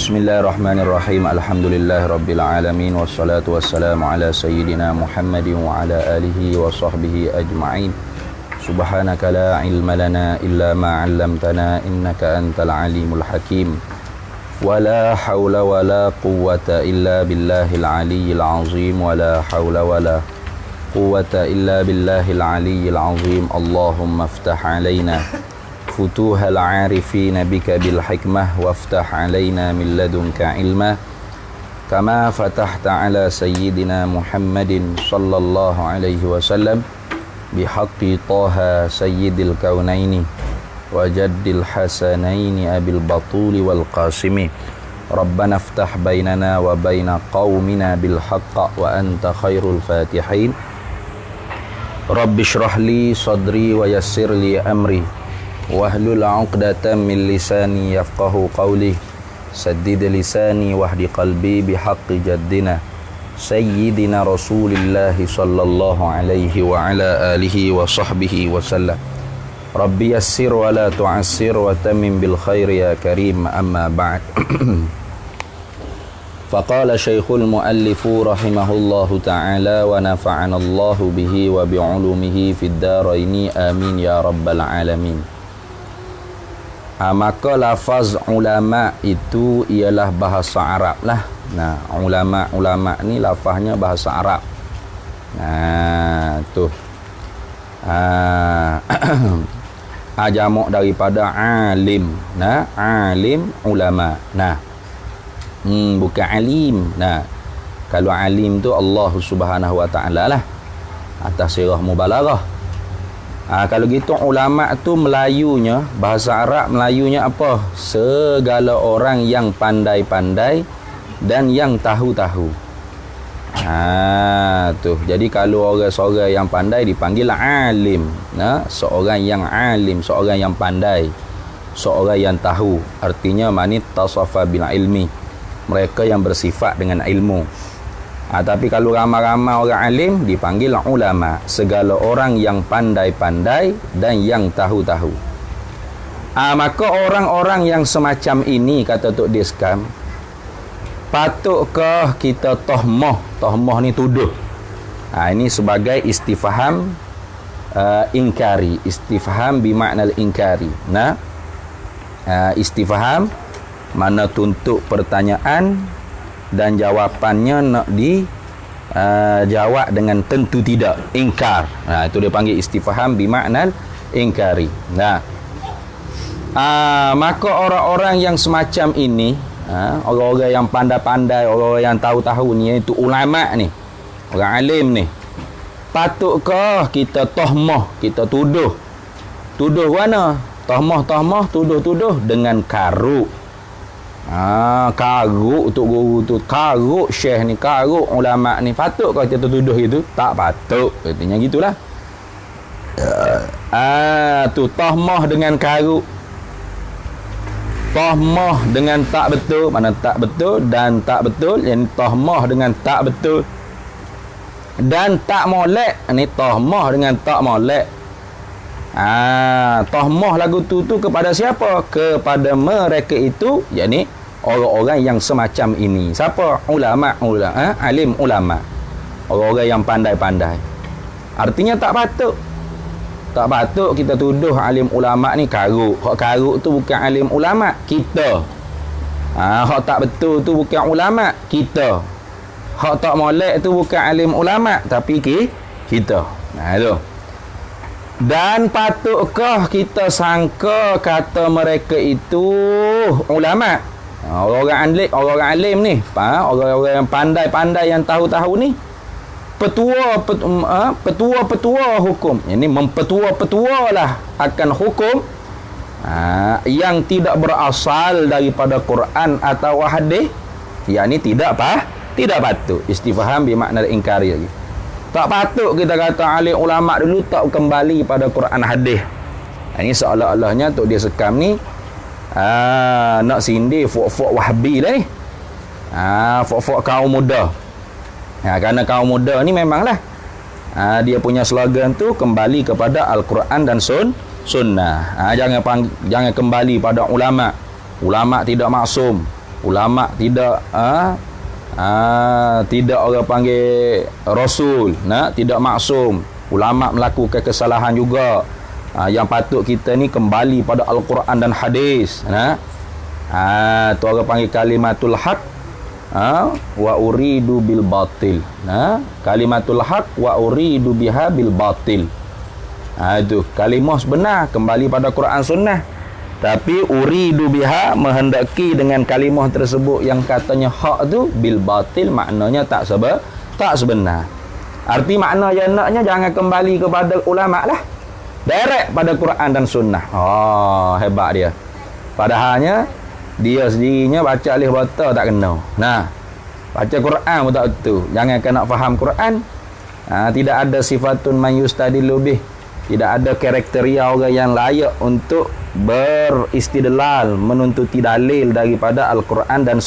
Bismillahirrahmanirrahim. Alhamdulillahirabbil alamin wassalatu wassalamu ala sayyidina Muhammadin wa ala alihi wa sahbihi ajma'in. Subhanaka la ilma lana illa ma 'allamtana innaka antal alimul hakim. Wa la haula wa la quwwata illa billahil aliyyil azim wa la haula wa la quwwata illa billahil aliyyil azim. Allahumma iftah 'alaina futuhal 'arifina bika bil hikmah waftah 'alaina min ladunka ilma kama fatahta 'ala sayyidina Muhammadin sallallahu alaihi wasallam bihaqqi Taha sayyidil kaunaini wa jaddil hasanaini abil batuli wal qasimi. Rabbana iftah bainana wa baina qaumina bil haqq wa anta khairul fatihin. Rabbi shrah li sadri wa yassir li amri wahlul 'uqdatam min lisani yafqahu qawli saddid lisani wahdi qalbi bihaqqi jaddina sayyidina rasulillahi sallallahu alaihi wa ala alihi wa sahbihi wa sallam. Rabbi yassir wa la tu'assir wa tamim bil khairi ya karim, amma ba'd. Faqala syekhul muallifu rahimahullahu ta'ala wa nafa'ana Allahu bihi wa bi'ulumihi fid daraini amin ya rabbal alamin. Maka lafaz ulama itu ialah bahasa Arab lah. Nah, ulama ni lafaznya bahasa Arab. Nah, tu. Jamak daripada alim. Nah, alim ulama. Nah. Bukan alim. Nah. Kalau alim tu Allah Subhanahu wa taala lah. Atas sirah mubalaghah. Kalau gitu ulama tu Melayunya, bahasa Arab Melayunya apa? Segala orang yang pandai-pandai dan yang tahu-tahu. Tu. Jadi kalau orang-seorang yang pandai dipanggil alim. Nah, seorang yang alim, seorang yang pandai, seorang yang tahu. Artinya manit tasafa bil ilmi. Mereka yang bersifat dengan ilmu. Tapi kalau ramai-ramai orang alim dipanggil ulama, segala orang yang pandai-pandai dan yang tahu-tahu. Maka orang-orang yang semacam ini, kata Tok Diskam, patutkah kita tohmoh? Tohmoh ni tuduh. Ini sebagai istifham ingkari. Istifham bimakna ingkari. Nah, istifham mana tuntut pertanyaan dan jawapannya nak dijawab dengan tentu tidak, ingkar. Itu dia panggil istifham bimakna ingkari. Nah, maka orang-orang yang semacam ini, orang-orang yang pandai-pandai, orang-orang yang tahu-tahu ni, itu ulama ni, orang alim ni, patutkah kita tohmoh, kita tuduh? Tuduh mana? Tohmoh, tuduh dengan karuk. Karuk tu guru tu, karuk syekh ni, karuk ulama ni, patut kau kita tuduh itu? Tak patut, katanya gitulah. Tu tohmoh dengan karuk, tohmoh dengan tak betul, mana tak betul dan tak betul, yang tohmoh dengan tak betul dan tak molek, ni tohmoh dengan tak molek. Tohmoh lagu tu kepada siapa? Kepada mereka itu, yakni orang-orang yang semacam ini. Siapa? Ulama, alim ulama. Orang-orang yang pandai-pandai. Artinya tak patut. Tak patut kita tuduh alim ulama ni karuk. Hak karuk tu bukan alim ulama, kita. Hak tak betul tu bukan ulama, kita. Hak tak molek tu bukan alim ulama, tapi kita. Itu. Dan patutkah kita sangka kata mereka itu ulama? Orang alim ni, orang-orang yang pandai-pandai, yang tahu-tahu ni, petua hukum. Ini mempetua-petua lah akan hukum yang tidak berasal daripada Quran atau hadis. Yakni tidak patut. Istifham bermakna ingkari lagi. Tak patut kita kata alim ulama dulu tak kembali pada Quran hadis. Ini seolah-olahnya Tok dia sekam ni nak sindir fok-fok Wahabi lah ni. Fok-fok kaum muda. Kerana kaum muda ni memanglah dia punya slogan tu kembali kepada Al-Quran dan sunnah. Jangan kembali pada ulama. Ulama tidak maksum. ulama tidak tidak orang panggil rasul, tidak maksum. Ulama melakukan kesalahan juga. Yang patut kita ni kembali pada Al-Quran dan hadis. Tu orang panggil kalimatul haq wa uridu bil batil. Kalimatul haq wa uridu biha bil batil. Itu kalimah sebenar kembali pada Quran sunnah. Tapi uridu biha menghendaki dengan kalimah tersebut yang katanya hak tu bil batil, maknanya tak sebenar. Arti makna yang naknya jangan kembali kepada ulama lah, direct pada Quran dan sunnah. Hebat dia. Padahalnya dia sendirinya baca alif bata tak kena. Baca Quran pun tak betul. Jangan nak faham Quran. Tidak ada sifatun man yustadilu bih. Tidak ada kriteria orang yang layak untuk beristidlal, menuntuti dalil daripada Al-Quran dan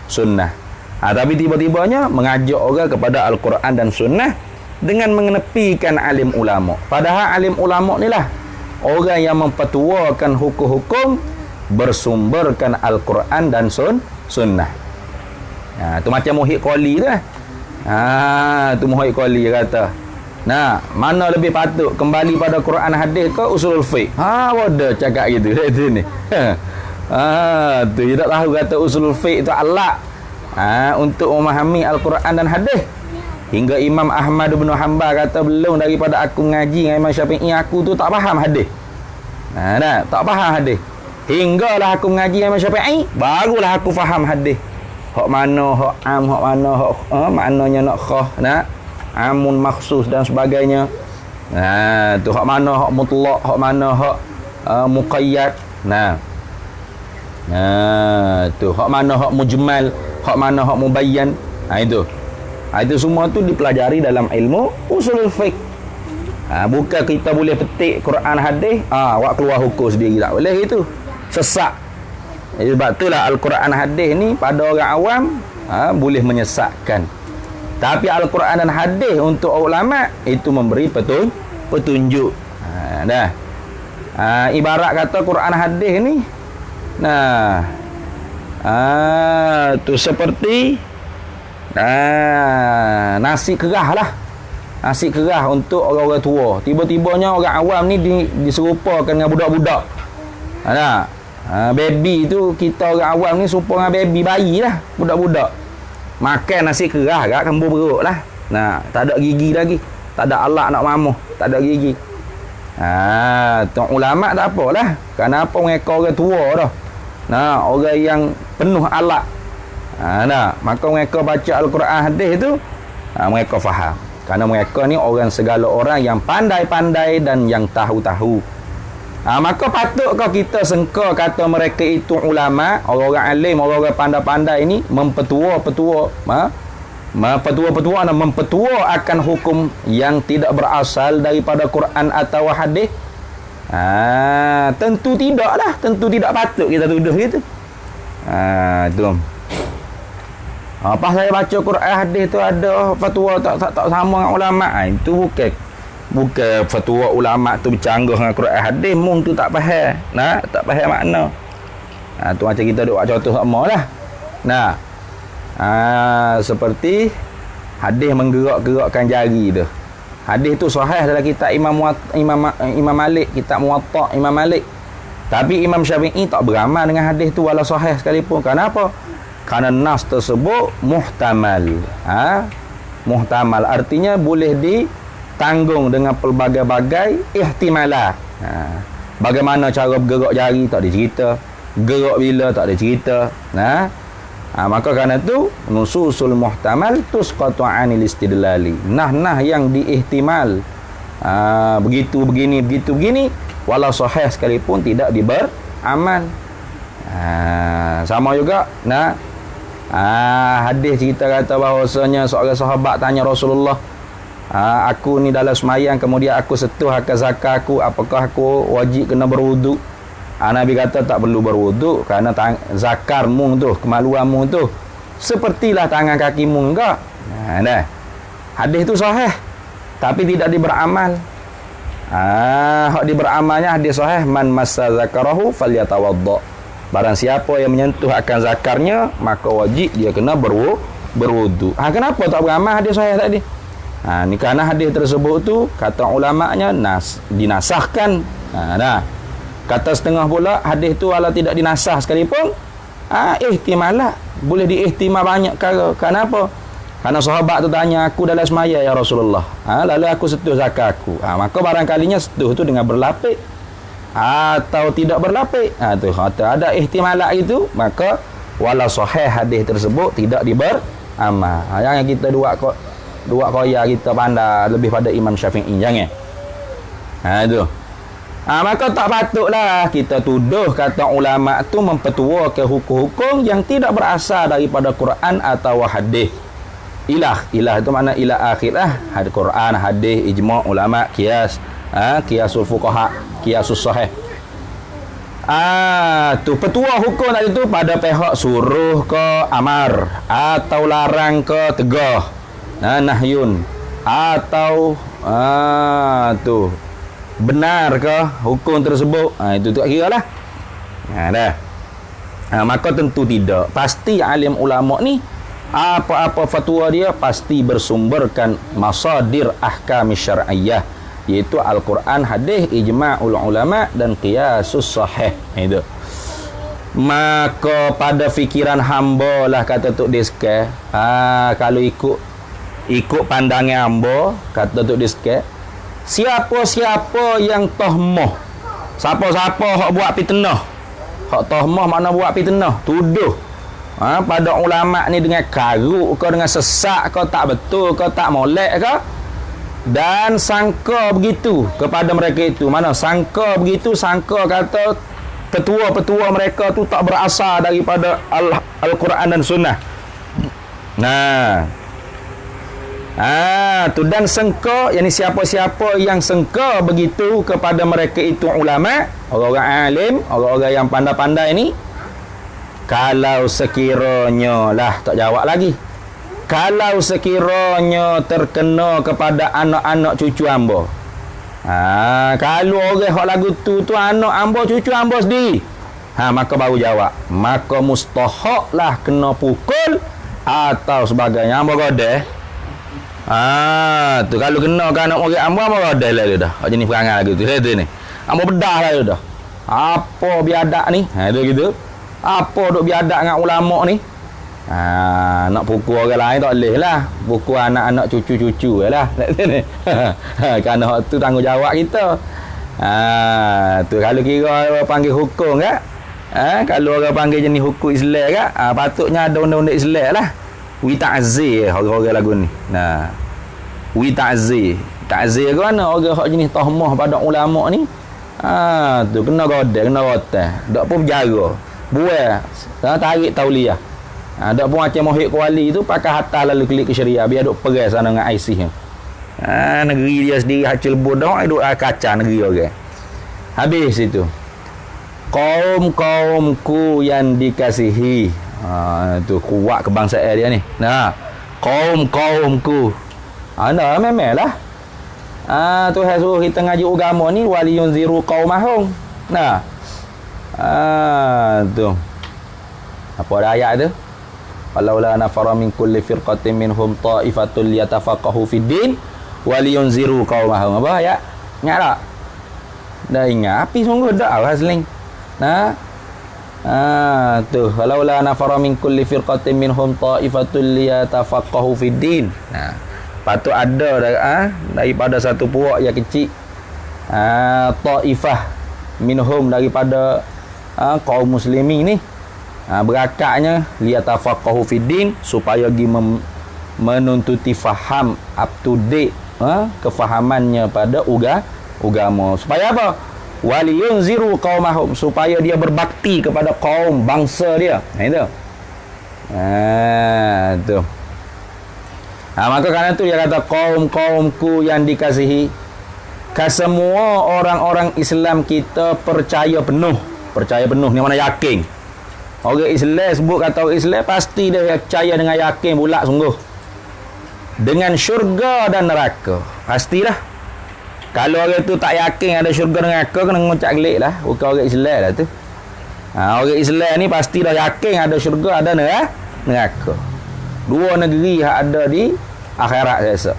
sunnah. Tapi tiba-tibanya mengajak orang kepada Al-Quran dan sunnah dengan mengenepikan alim ulama. Padahal alim ulama ni lah orang yang mempetuakan hukum-hukum bersumberkan Al-Quran dan sunnah. Tu macam Muhyiddin Qali tu lah. Tu Muhyiddin Qali kata, mana lebih patut kembali pada Quran hadis ke usulul fiqh? Wadah cakap gitu dari sini. Tu dia tak tahu kata usulul fiqh itu alat untuk memahami Al-Quran dan hadis. Hingga Imam Ahmad bin Hanbal kata, belum daripada aku ngaji dengan Imam Syafi'i aku tu tak faham hadis. Tak faham hadis. Hinggalah aku mengaji dengan Imam Syafi'i, barulah aku faham hadis. Hak mana hak am, hak mana hak maknanya nak khas, amun maksus dan sebagainya. Tu hak mana hak mutlak, hak mana hak muqayyad. Tu hak mana hak mujmal, hak mana hak mubayyan. Itu semua tu dipelajari dalam ilmu usulul fiqh. Bukan kita boleh petik Quran hadis, awak keluar hukum sendiri, tak boleh itu. Sesat. Sebab itulah Al-Quran hadis ni pada orang awam boleh menyesatkan. Tapi Al-Quran dan hadis untuk ulama itu memberi petunjuk. Ibarat kata Quran hadis ni, tu seperti nasi kerah lah. Nasi kerah untuk orang-orang tua. Tiba-tibanya orang awam ni diserupakan dengan budak-budak. Baby tu, kita orang awam ni serupa dengan baby, bayi lah, budak-budak. Makan nasi kerah kat kembur perut lah. Tak ada gigi lagi, tak ada alat nak mamuh, tak ada gigi. Ulama tak apalah. Kenapa mereka orang tua dah, orang yang penuh alat. Maka mereka baca Al-Quran hadis tu, mereka faham. Kerana mereka ni orang, segala orang yang pandai-pandai dan yang tahu-tahu. Maka patutkah kita sengka kata mereka itu ulama, orang-orang alim, orang-orang pandai-pandai ini mempetua-petua akan hukum yang tidak berasal daripada Quran atau hadis? Tentu tidak lah. Tentu tidak patut kita tuduh gitu. Tu. Pas saya baca Quran hadis tu ada fatwa tak sama dengan ulama. Itu bukan fatwa ulama tu bercanggah dengan Quran hadis, mung tu tak faham. Tak faham makna. Tu macam kita duk buat contoh sama lah. Seperti hadis menggerak-gerakkan jari tu. Hadis tu sahih dalam kitab Imam Malik, kitab Muwatta Imam Malik. Tapi Imam Syafi'i tak beramal dengan hadis tu walau sahih sekalipun. Kenapa? Kerana nas tersebut muhtamal. Muhtamal artinya boleh ditanggung dengan pelbagai-bagai ihtimalat. Bagaimana cara bergerak jari tak dicerita, gerak bila tak dicerita. Maka kerana itu nususul muhtamal tusqatu anil istidlali. Nah yang diihtimal, begitu begini walau sahih sekalipun tidak diberamal. Sama juga hadis cerita kata bahawasanya seorang sahabat tanya Rasulullah, aku ni dalam semayang kemudian aku sentuh akal zakar aku, apakah aku wajib kena berwuduk? Nabi kata tak perlu berwuduk kerana zakarmu tu, kemaluanmu tu sepertilah tangan kakimu enggak. Hadis tu sahih tapi tidak diberamal. Hak diberamalnya hadis sahih, man massa zakarahu falyatawadda. Barang siapa yang menyentuh akan zakarnya, maka wajib dia kena berwudu. Kenapa tak beramal hadis sahih tadi? Ni kerana hadis tersebut tu kata ulama'nya dinasahkan. Kata setengah pula hadis tu walau tidak dinasah sekalipun, ihtimalah boleh diihtimal banyak perkara. Kenapa? Karena sahabat tu tanya, aku dalam semaya ya Rasulullah, lalu aku setuh zakat aku. Maka barangkalinya setuh tu dengan berlapik atau tidak berlapik. Tu kata ada ihtimalat itu, maka walau sahih hadis tersebut tidak diberamal. Jangan kita dua koya kita pandai lebih pada Imam Syafi'i, jangan. Itu. Maka tak patutlah kita tuduh kata ulama tu mempetua ke hukum-hukum yang tidak berasal daripada Quran atau hadis. Ilah itu makna ilah akhirah, Quran, hadis, ijma' ulama, qiyas, qiyasul fuqaha, qiyasus sahih. Tu petua hukum tadi tu pada pihak suruh ke amar atau larang ke tegah, nahyun atau tu benar ke hukum tersebut, itu tak kira lah. Maka tentu tidak. Pasti alim ulama ni apa-apa fatwa dia pasti bersumberkan masadir ahkam syar'iyyah, iaitu Al-Quran, hadis, ijma'ul ulama dan qiyasus sahih. Itu. Maka pada fikiran hamba lah kata Tok Diske, kalau ikut pandangan hamba kata Tok Diske, siapa-siapa yang tohmoh, siapa-siapa hak buat fitnah, hak tohmoh makna buat fitnah, tuduh pada ulama ni dengan karuk ke, dengan sesak ke, tak betul ke, tak molek ke, dan sangka begitu kepada mereka itu. Mana sangka begitu, sangka kata petua-petua mereka tu tak berasal daripada Al-Quran dan Sunnah. Tu dan sengka, yakni siapa-siapa yang sengka begitu kepada mereka itu ulama, orang-orang alim, orang-orang yang pandai-pandai ni, kalau sekiranya lah, tak jawab lagi, kalau sekiranya terkena kepada anak-anak cucu hamba, kalau orang hak lagu tu anak hamba, cucu hamba sendiri, maka baru jawab, maka mustahak lah kena pukul atau sebagainya. Hamba godeh. Tu kalau kena ke anak murid hamba, hamba godeh lah dia dah. Hak jenis perangai lagu tu ni. Hamba bedah lah dia dah. Apa biadak ni? Itu gitu. Apa duk biadak dengan ulama ni? Nak pukul orang lain tak boleh lah. Pukul anak-anak cucu-cucu lah. Kerana hak tu tanggungjawab kita. Tu kalau kira panggil hukum kan? Kalau orang panggil jenis hukum Islam kan? Patutnya ada undang-undang Islam lah. Wi ta'zir orang-orang lagu ni. Wi ta'zir. Ta'zir ke mana? Orang hak jenis tahmah pada ulama ni. Tu kena godeh, kena rotan. Tak pun berjaga. Buat tarik tauliah. Tak pun macam Mohik Kuali tu pakai hatta lalu klik ke syariah, biar duk peras sana dengan IC. Negeri dia sendiri hak celebut dah, duk kacau negeri orang. Habis itu. Kaum-kaumku yang dikasihi. Tu kuat kebangsaan dia ni. Kaum-kaumku. Memanglah. Tuhan suruh kita ngaji agama ni waliyun ziru qaumahum. Tu. Apa ada ayat tu? Walaula nafara min kulli firqatin minhum ta'ifatul liyatafaqahu fid din waliyunziru qaumahum. Apa ayat? Ingat tak? Dah ingat. Api sungguh dak Hasling. Tu. Walaula nafara min kulli firqatin minhum ta'ifatul liyatafaqahu fid din. Patut ada daripada satu puak yang kecil. Ta'ifah minhum daripada kaum muslimin ni, berakatnya liyatafaqahu fiddin, supaya pergi menuntuti faham up to date kefahamannya pada agama. Supaya apa? Waliyunziru qaumahum, supaya dia berbakti kepada kaum bangsa dia. Itu. Tu. Maka kerana tu dia kata kaum-kaumku yang dikasihi. Kesemua orang-orang Islam kita percaya penuh ni mana yakin. Orang Islam sebut kata orang Islam pasti dia percaya dengan yakin bulat sungguh dengan syurga dan neraka. Pastilah. Kalau orang tu tak yakin ada syurga dan neraka, kena ngucap gelik lah, bukan orang Islam lah tu. Orang Islam ni pasti dah yakin ada syurga, ada neraka. Dua negeri yang ada di akhirat saya rasa.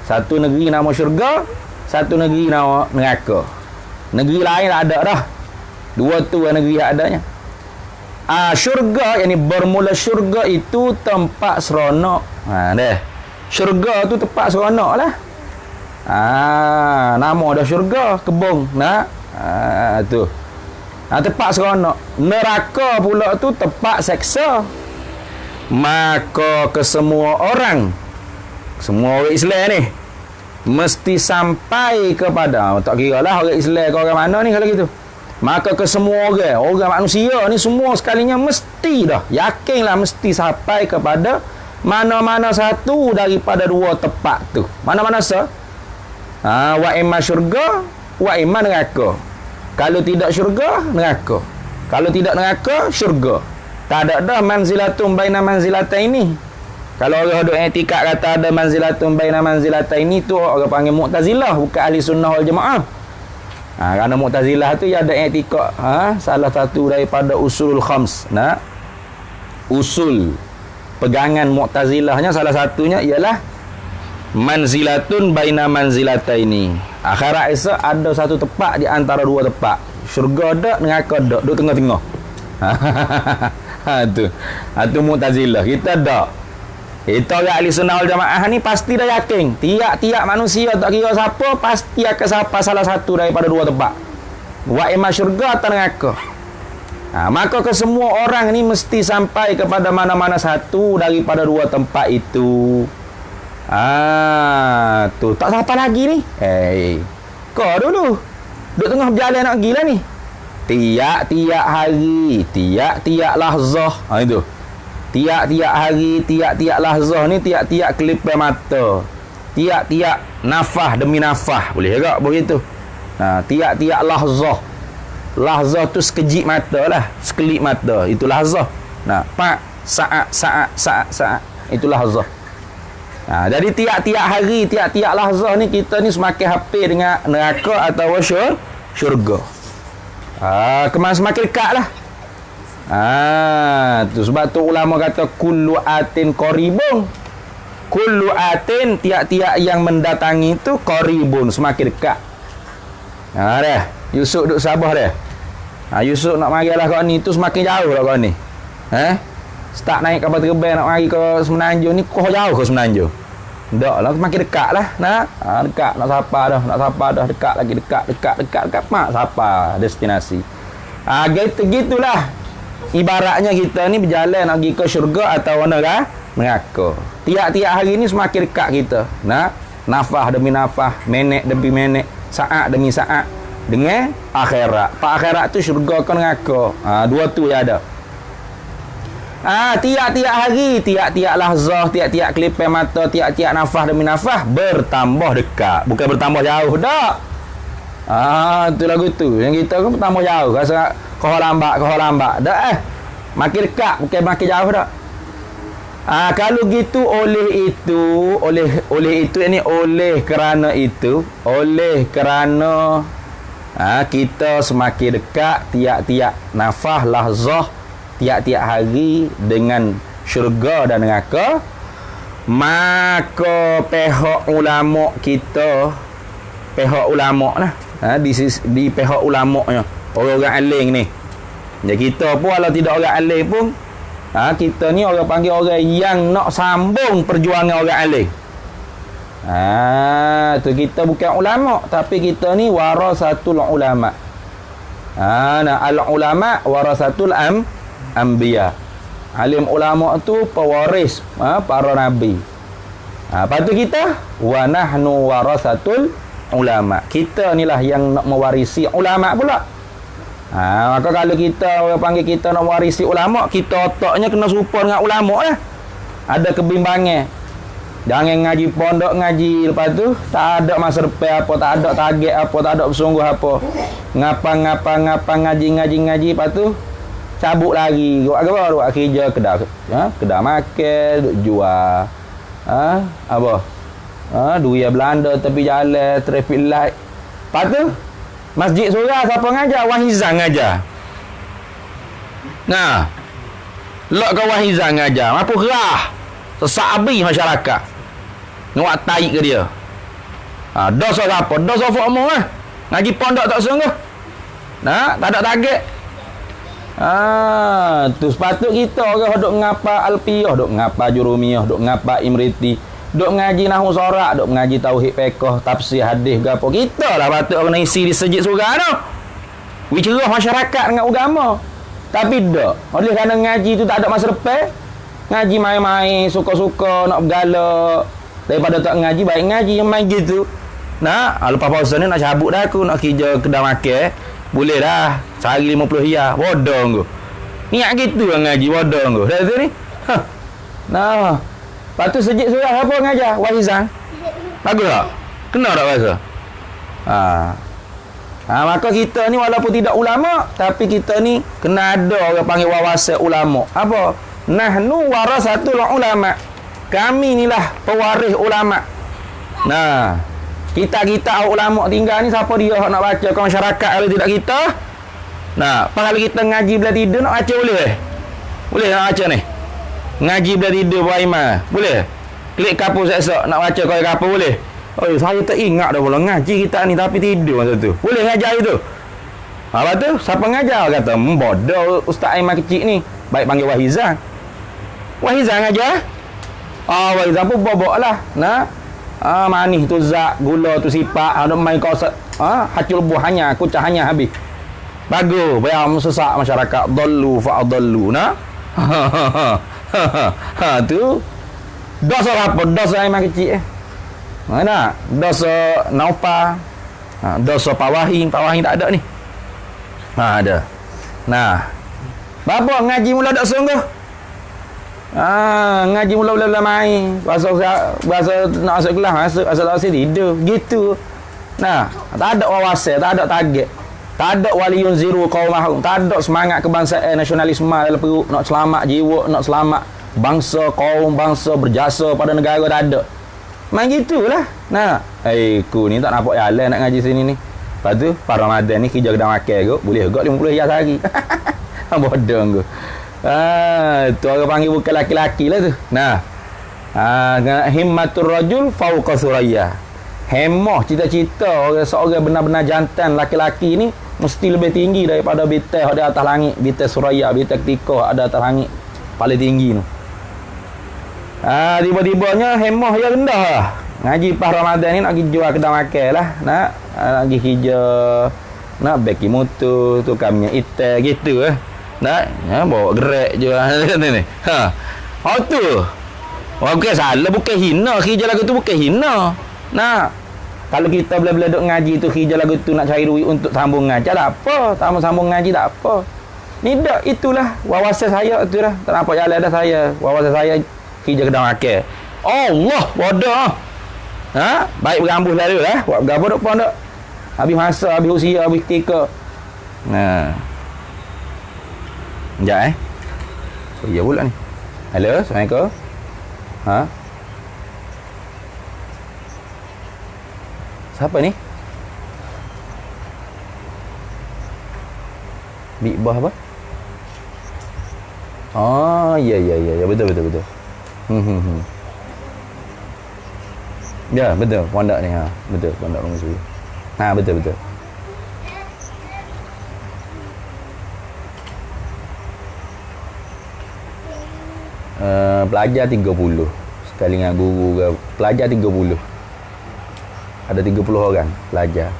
Satu negeri nama syurga, satu negeri nama neraka. Negeri lain tak ada dah. Dua tu negeri yang adanya. Syurga, yang ni bermula syurga itu tempat seronok. Dah. Syurga tu tempat seronok lah. Nama dah syurga, kebun. Tu. Tempat seronok. Neraka pula tu tempat seksa. Maka kesemua orang, semua orang Islam ni mesti sampai kepada, tak kira lah orang Islam ke orang mana ni kalau gitu. Maka kesemua orang manusia ni semua sekalinya mesti dah, yakinlah mesti sampai kepada mana-mana satu daripada dua tempat tu. Mana-mana wa imma syurga, wa imma neraka. Kalau tidak syurga, neraka. Kalau tidak neraka, syurga. Tak ada dah manzilatun baina manzilataini. Kalau orang ada i'tikad kata ada manzilatun baina manzilataini, tu orang panggil Mu'tazilah, bukan ahli sunnah wal jamaah. Kerana Mu'tazilah tu dia ada i'tikad, salah satu daripada usulul khams. Usul pegangan Mu'tazilahnya salah satunya ialah manzilatun baina manzilataini. Akhirat esok ada satu tempat di antara dua tempat. Syurga ada, neraka ada, duduk tengah-tengah. Tu Mu'tazilah. Kita dak. Kita orang ahli sunnah wal jamaah ni pasti dah yakin. Tiap-tiap manusia tak kira siapa pasti akan sampai salah satu daripada dua tempat. Wa imma syurga atau neraka. Maka kesemua orang ni mesti sampai kepada mana-mana satu daripada dua tempat itu. Tu tak sampai lagi ni. Kau dulu duduk tengah berjalan nak gila ni. Tiap-tiap hari, tiap-tiap lahzah. Itu. Tiap-tiap hari, tiap-tiap lahzah ni, tiap-tiap kelipar mata. Tiap-tiap nafah demi nafah. Boleh tak begitu? Tiap-tiap lahzah. Lahzah tu sekejip mata lah. Sekelip mata. Itu lahzah. Saat. Itu lahzah. Jadi tiap-tiap hari, tiap-tiap lahzah ni, kita ni semakin hampir dengan neraka atau syurga. Semakin dekat lah. Tu sebab tu ulama kata kullu atin qaribun. Kullu atin, tiap-tiap yang mendatangi tu qaribun, semakin dekat. Dah. Yusuf duduk Sabah dah. Yusuf nak marilah kau ni tu semakin jauh lah kau ni. Start naik kapal terbang nak mari ke Semenanjung ni, kau jauh ke Semenanjung. Tak lah, semakin dekat lah. Dekat, nak sapa dah, dekat lagi, dekat. Mak sapa destinasi. Gitulah. Ibaratnya kita ni berjalan nak pergi ke syurga atau neraka. Tiap-tiap hari ni semakin dekat kita. Nafah demi nafah, minit demi minit, saat demi saat dengan akhirat. Pak akhirat tu syurga ke neraka. Dua tu yang ada. Tiap-tiap hari, tiap-tiap lahzah, tiap-tiap kelipar mata, tiap-tiap nafah demi nafah bertambah dekat. Bukan bertambah jauh dak. Tu lagu tu. Yang kita kan bertambah jauh. Rasa kau lambat. Dak makin dekat, bukan makin jauh dak. Kalau gitu oleh kerana kita semakin dekat tiap-tiap nafah lahzah, tiap-tiap hari dengan syurga dan neraka, maka pihak ulama kita, pihak ulama lah, di pihak ulamanya, orang-orang alim ni. Jadi kita pun kalau tidak orang alim pun, kita ni orang panggil orang yang nak sambung perjuangan orang alim. Tu kita bukan ulama, tapi kita ni warasatul ulama. Al ulama warasatul anbiya. Alim ulama tu pewaris para nabi. Lepas tu kita wa nahnu warasatul ulama. Kita ni lah yang nak mewarisi ulama pula. Maka kalau kita orang panggil kita nak mewarisi ulama, kita otaknya kena serupa dengan ulama lah. Ada kebimbangan. Jangan ngaji pondok, ngaji lepas tu tak ada masa depan apa, tak ada target apa, tak ada bersungguh apa. Ngapa ngaji, lepas tu cabut lagi. Buat kerja kedai makan, duk jual. Duit Belanda tepi jalan, traffic light. Lepas tu masjid surah siapa ngajar? Wahizan ngajar. Nah, lok kau wahizan ngajar. Apa gerah? Sesak habis masyarakat. Ngawak taik ke dia. Dosa apa? Dosa formal lah. Ngaji pondok tak sungguh. Nah, tak ada target. Tu sepatut kita orang duk ngapa alfiyah, duk ngapa jurumiyah, duk ngapa imriti, duk ngaji nahwu sorak, duk ngaji tauhid fiqh, tafsir hadis gapo. Kita lah patut orang isi di sejid surga tu. Cerah masyarakat dengan agama. Tapi dak. Oleh kerana ngaji tu tak ada masa depan. Ngaji main-main, suka-suka nak bergalak. Daripada tak ngaji, baik ngaji yang main gitu. Nah, lepas puasa ni nak cabut dah aku, nak kerja kedai makan. Boleh dah. Sehari 50 hiyah. Bodoh aku. Niat gitu lah ngaji. Bodoh aku. Dah tu ni. Nah. Lepas tu sejid surah apa ngajar? Wahizan. Bagus tak? Kena tak bahasa? Maka kita ni walaupun tidak ulama, tapi kita ni kena ada orang panggil wawasan ulama. Apa? Nahnu warasatul ulama. Kami ni lah pewaris ulama. Nah, kita ulama tinggal ni siapa dia nak baca ke masyarakat kalau tidak kita? Nah, kalau kita ngaji bila tidur nak baca boleh? Boleh nak baca ni? Ngaji bila tidur buat imam. Boleh? Klik kapur esok nak baca kau kapur boleh? Oh, saya tak ingat dah pula ngaji kita ni tapi tidur masa tu. Boleh ngajar itu? Apa tu? Siapa ngajar? Kata, bodoh Ustaz Aiman kecil ni. Baik panggil Wahizan. Wahizan ngajar? Wahizan pun bobok lah. Nah. Manis tu zat, gula tu sifat, ada main kosat. Hacul buahnya, kucah hanya habis. Bagus, biar sesak masyarakat. Dallu fa'adallu. Nah. Tu. Dosa apa? Dosa Aiman kecil Mana? Dosa Naufa. Dosa Pawahing tak ada ni. Ada. Nah. Bapa ngaji mula tak sungguh. Ngaji mula-mula main. Bahasa nak masuk kelas, masuk tak tidur. Gitu. Nah, tak ada wawasan, tak ada target. Tak ada waliyun ziru qaumahum. Tak ada semangat kebangsaan, nasionalisme dalam perut, nak selamat jiwa, nak selamat bangsa, kaum, bangsa berjasa pada negara, tak ada. Main gitulah. Nah, ku ni tak nampak jalan nak ngaji sini ni. Lepas tu, pada Ramadan ni kerja kedai makan kot. Boleh kot 50 hiyah sehari. Bodoh aku. Tu orang panggil bukan laki-laki lah tu. Nah. Himmatur rajul fauqa suraya. Hemah cita-cita seorang benar-benar jantan laki-laki ni mesti lebih tinggi daripada bintang di atas langit, bintang suraya, bintang ketika ada atas langit paling tinggi tu. Tiba-tibanya hemah yang rendah lah. Ngaji pas Ramadan ni nak pergi jual kedai makan lah. Nak pergi kerja, nak beki motor, tukar minyak ital gitu Nak bawa gerak je ni. Tu. Bukan salah, bukan hina. Kerja lagu tu bukan hina. Nah, kalau kita bila-bila duk ngaji tu, kerja lagu tu nak cari duit untuk sambung ngaji, tak apa. Sambung ngaji tak apa. Ni dak, itulah wawasan saya tu lah. Tak nampak jalan dah saya. Wawasan saya kerja kedai makan. Allah, bodoh. Baik berambuh lalu lah. Buat berapa duk pun dak. Habis masa, habis usia, habis ketika. Nah. Sekejap Oh iya pula ni. Halo, Assalamualaikum. Siapa ni? Big Boss apa? Ya, betul. Ya, betul. Pondok ni betul, pondok Long Sui. Betul. Pelajar 30 sekali dengan guru ke, pelajar 30 ada 30 orang pelajar.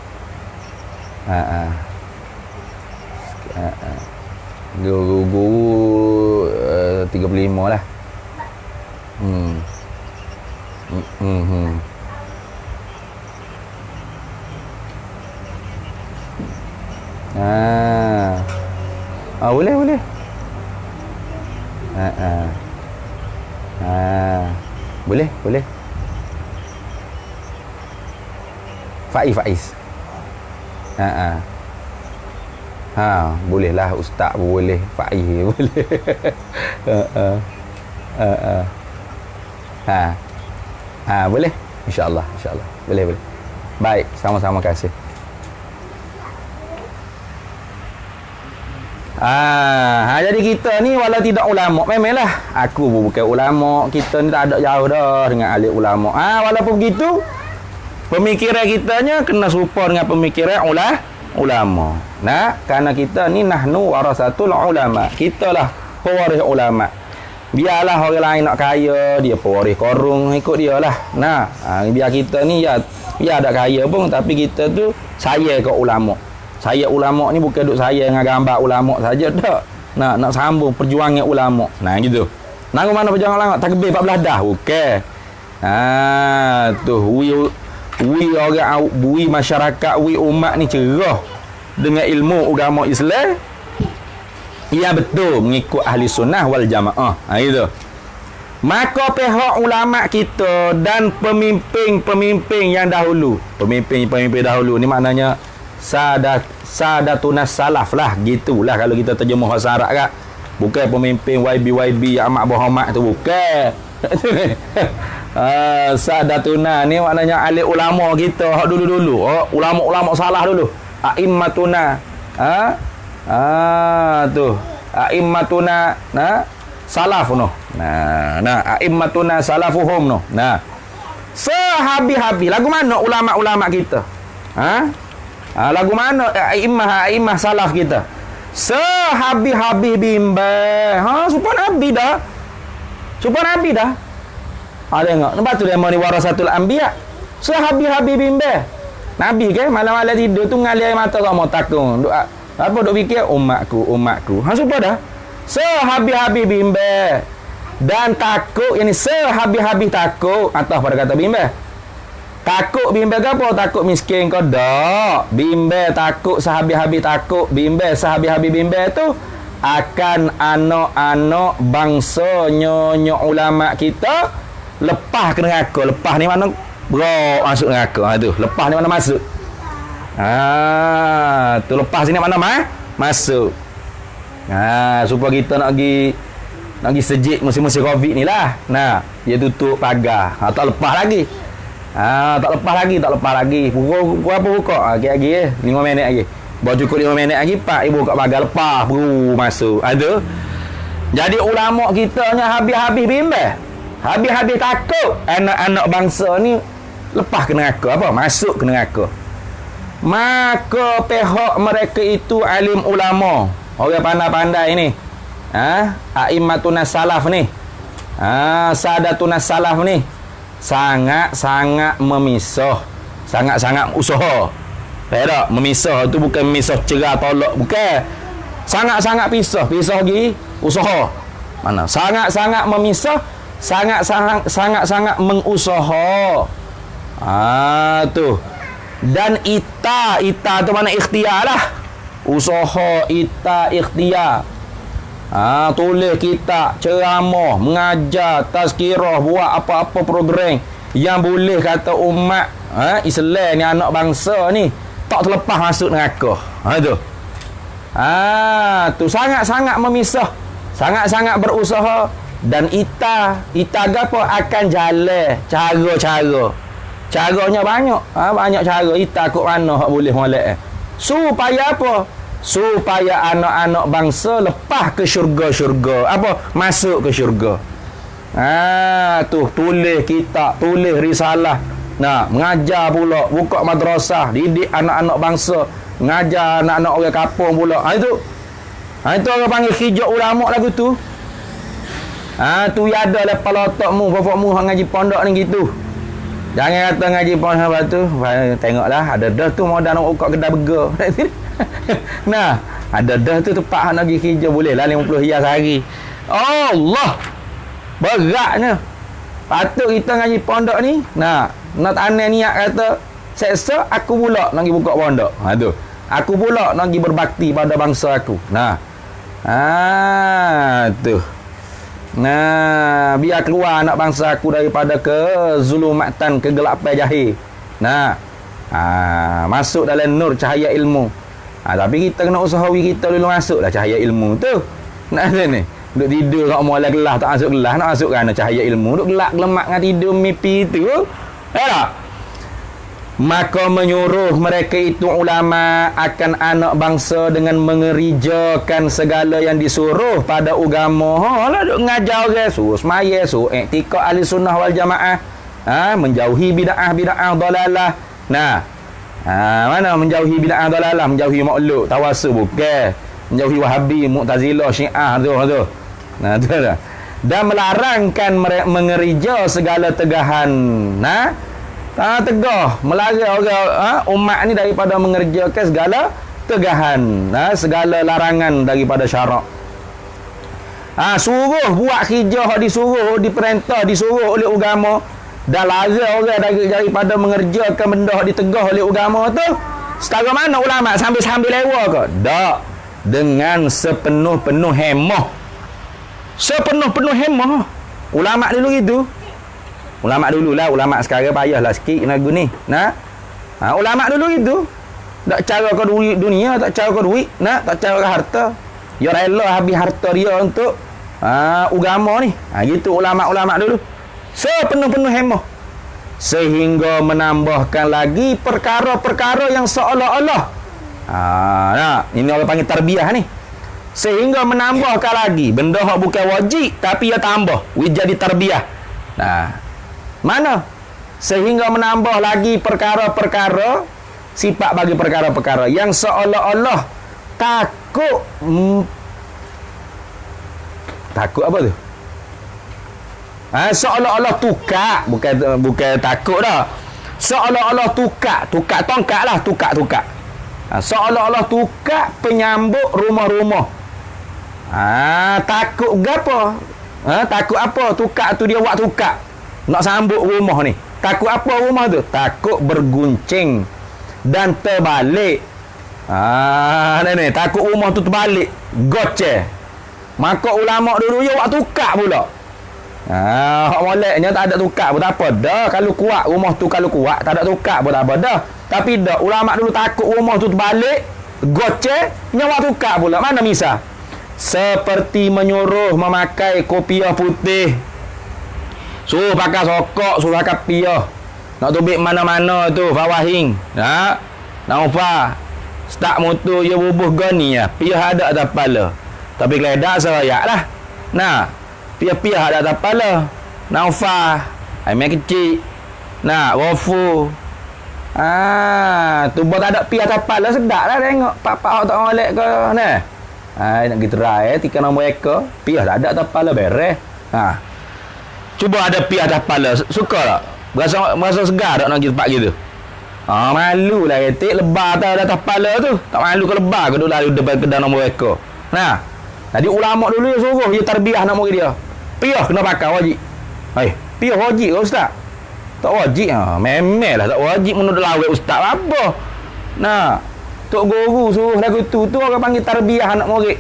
Guru 35 lah. Boleh. Boleh. Faiz. Boleh lah ustaz boleh, Faiz boleh. Boleh. Insya-Allah. Boleh. Baik, sama-sama kasih. Jadi kita ni walau tidak ulama, memanglah aku bukan ulama, kita ni tak ada jauh dah dengan ahli ulama. Walaupun begitu, pemikiran kitanya kena serupa dengan pemikiran ulama. Nah, kerana kita ni nahnu warasatul ulama. Kita lah pewaris ulama. Biarlah orang lain nak kaya, dia pewaris korung, ikut dia lah. Nah, biar kita ni ya ada kaya pun, tapi kita tu saya ke ulama. Saya ulama ni bukan duk saya dengan gambar ulama saja tak. Nak sambung perjuangan ulama. Nah gitu. Nak mana perjuangan ulama? Takbir 14 dah. Okey. Tu wi orang wi masyarakat wi umat ni cerah dengan ilmu agama Islam. Ia betul mengikut ahli sunnah wal jamaah. Gitu. Maka pihak ulama kita dan pemimpin-pemimpin yang dahulu, pemimpin dahulu ni maknanya sadatuna salaf lah, gitulah kalau kita terjemah bahasa Arab kan. Bukan pemimpin YB amat bohong tu bukan. Sadatuna ni maknanya ahli ulama kita dulu-dulu. Ulama-ulama salah dulu. Aimmatuna. Tu. Aimmatuna salaf no. Aimmatuna salafuhum no. Sehabi-habi lagu mana ulama-ulama kita? Lagu mana a'immah salaf kita? Sehabi-habi bimbang. Supaya Nabi dah. Tengok. Lepas tu dia mau ni warasatul anbiya. Sehabi-habi bimbang. Nabi ke malam-malam tidur tu ngalir air mata tak mau takung. Apa duk fikir umatku. Supaya dah. Sehabi-habi bimbang. Dan takut yang ni sehabi-habi takut atas pada kata bimbang. Takut bimbel ke apa? Takut miskin kau dak. Bimbel takut sehabi-habi takut. Bimbel sehabi-habi bimbel tu akan anak-anak bangsa nyonya ulama kita lepas ke neraka. Lepas ni mana bro masuk neraka. Tu lepas ni mana masuk. Tu lepas ni mana masuk. Supaya kita nak pergi sejid musim-musim Covid ni lah. Dia tutup pagar. Tak lepas lagi. Tak lepas lagi. Pukul apa buka? Lagi 5 minit lagi. Baru cukup 5 minit lagi, Pak ibu buka pagar lepas, masuk. Ada. Jadi ulama kita ni habis-habis bimbang. Habis-habis takut anak-anak bangsa ni lepas ke neraka, masuk ke neraka. Maka pihak mereka itu alim ulama, orang pandai-pandai ni. Aimmatuna salaf ni. Sadatuna salaf ni. Sangat-sangat memisah, sangat-sangat usaha. Tak, memisah tu bukan memisah cerai tolak, bukan. Sangat-sangat pisah lagi usaha. Mana? Sangat-sangat memisah, sangat-sangat mengusaha. Tu. Dan ita tu mana ikhtiar lah. Usaha ikhtiar. Tulis kitab, ceramah, mengajar, tazkirah, buat apa-apa program yang boleh kata umat Islam ni, anak bangsa ni tak terlepas masuk neraka. Tu sangat-sangat memisah, sangat-sangat berusaha. Dan ita gapo akan jalan caranya banyak. Banyak cara ita kok mana hak boleh molek. Supaya apa? Supaya anak-anak bangsa lepas ke syurga-syurga. Masuk ke syurga. Tu tulis kitab, tulis risalah. Mengajar pula, buka madrasah, didik anak-anak bangsa, mengajar anak-anak orang kampung pula. Itu orang panggil hijau ulama lagu tu. Tu ada lepas otakmu, bapakmu ngaji pondok ni gitu. Jangan kata ngaji pondok lepas tu, tengoklah ada dah tu modal nak buka kedai burger. Ada dah tu tempat nak pergi kerja boleh lah 50 hias sehari. Allah, beratnya. Patut kita ngaji pondok ni. Nak tanam niat kata seksa aku pula nak pergi buka pondok. Tu. Aku pula nak pergi berbakti pada bangsa aku. Tu. Biar keluar anak bangsa aku daripada kezulumatan, kegelapan jahil. Masuk dalam nur cahaya ilmu. Tapi kita kena usahawi kita dulu masuklah cahaya ilmu tu. Ni duduk tidur kat muala kelas tak masuk kelas, nak masuk kerana cahaya ilmu. Duduk gelak gelemak dengan tidur mimpi tu. Tak? Maka menyuruh mereka itu ulama akan anak bangsa dengan mengerijakan segala yang disuruh pada agama. Lah duk ngajar orang suruh semaya, suruh iktikad ahli sunnah wal jamaah. Menjauhi bid'ah dalalah. Nah, mana menjauhi bid'ah dalalah, menjauhi makhluk, tawasul bukan. Menjauhi Wahabi, Mu'tazilah, Syiah tu. Nah, tu dah. Dan melarangkan mengerija segala tegahan. Tegah melarang orang umat ni daripada mengerjakan segala tegahan, segala larangan daripada syarak. Suruh buat hijrah, disuruh, diperintah, disuruh oleh agama, dan larang orang daripada mengerjakan benda ditegah oleh agama tu. Setara mana ulama sambil-sambil lewa ke? Tak. Dengan sepenuh-penuh hemah. Sepenuh-penuh hemah. Ulama dulu gitu. Ulama dululah, ulama sekarang payahlah sikit lagu ni. Ulama dulu itu tak cara kau duit dunia, tak cara kau duit, tak cara kau harta. Dia rela habis harta dia untuk agama ni. Gitu ulama-ulama dulu. Sepenuh-penuh hemah. Sehingga menambahkan lagi perkara-perkara yang seolah-olah. Ini orang panggil tarbiyah ni. Sehingga menambahkan lagi benda yang bukan wajib tapi ia tambah jadi tarbiyah. Mana? Sehingga menambah lagi perkara-perkara, sifat bagi perkara-perkara yang seolah-olah takut. Takut apa tu? Seolah-olah tukar, bukan takut dah. Seolah-olah tukar tongkat lah, tukar. Seolah-olah tukar penyambut rumah-rumah. Takut gapo? Takut apa? Tukar tu dia buat tukar. Nak sambut rumah ni. Takut apa rumah tu? Takut berguncing dan terbalik. Ni takut rumah tu terbalik, goceh. Maka ulama dulu dia buat tukar pula. Hak moleknya tak ada tukar pun tak apa dah. Kalau kuat rumah tu, kalau kuat tak ada tukar pun tak apa dah. Tapi dah ulama dulu takut rumah tu terbalik, goceh, nyawa tukar pula. Mana misal? Seperti menyuruh memakai kopiah putih, suruh pakai sokok, suruh pakai piah. Nak tubik mana-mana tu fawahing. Nak apa? Start motor dia bubuh gani ya. Piah ada atas kepala. Tapi keledak serayak lah. Piah-piah ada atas kepala. Naufah, main kecil. Wafu. Tu buat tak ada piah atas kepala, sedap lah tengok. Pak-pak tak molek ke ni. Nak pergi terai, tika nombor eka. Piah tak ada atas kepala, beres. Cuba ada piah atas kepala, suka tak? Berasa segar tak nak pergi tempat gitu? Malu lah ketik, lebar tak ada atas kepala tu. Tak malu ke lebar ke duduk lalu depan kedai nombor eka. Jadi ulama dulu dia suruh dia tarbiyah nak murid dia. Piah kena pakai wajib. Piah wajib ke ustaz? Tak wajib. Memel lah tak wajib menurut lawek ustaz apa. Tok guru suruh lagu tu orang panggil tarbiyah anak murid.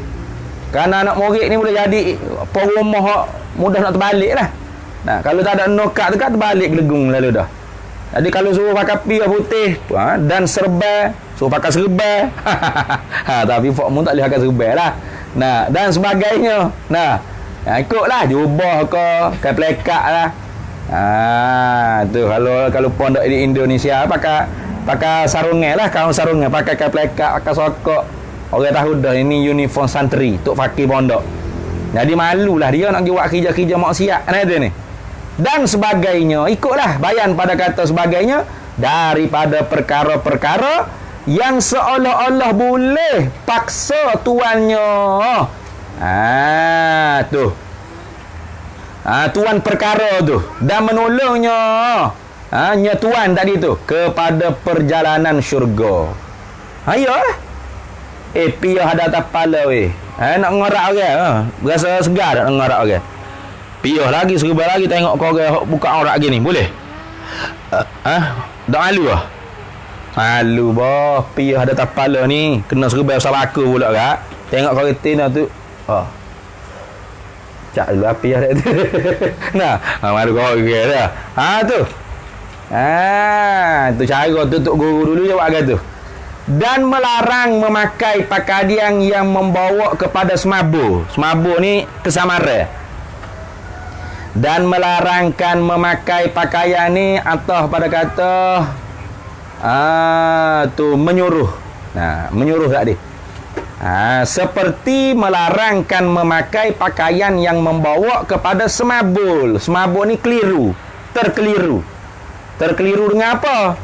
Kerana anak murid ni boleh jadi rumah mudah nak terbalik lah. Kalau tak ada nokat tu kan terbalik gelegung lalu dah. Jadi kalau suruh pakai piah putih dan serba, suruh pakai serba. Tapi fakmu tak boleh pakai serba lah. Dan sebagainya. Ikutlah jubah ke plekak lah. Tu kalau pondok di Indonesia pakai sarungan lah, kaum sarungan, pakai plekak, pakai sokok. Orang tahu dah ini uniform santri tok fakir pondok. Jadi malulah dia nak pergi buat kerja-kerja maksiat ni. Dan sebagainya, ikutlah bayan pada kata sebagainya daripada perkara-perkara yang seolah-olah boleh paksa tuannya. Tuan perkara tu dan menolongnya tuan tadi tu kepada perjalanan syurga. Ayolah. Piah ada atas kepala weh. Nak ngorak orang, berasa segar nak ngorak orang. Piah lagi, serba lagi, tengok kau orang buka aurat gini, boleh? Tak malu lah? Malu bah, piah ada atas kepala ni, kena serba besar baka pula kak. Tengok kau retina tu. Cak dulu piah dia tu. Malu kau orang dah. Tu. Tu cara tu tok guru dulu je buat kata tu. Dan melarang memakai pakaian yang membawa kepada semabur. Semabur ni kesamaran. Dan melarangkan memakai pakaian ni atau pada kata Tu menyuruh. Nah, menyuruh tak dia? Seperti melarangkan memakai pakaian yang membawa kepada semabul. Semabul ni keliru, terkeliru. Terkeliru dengan apa?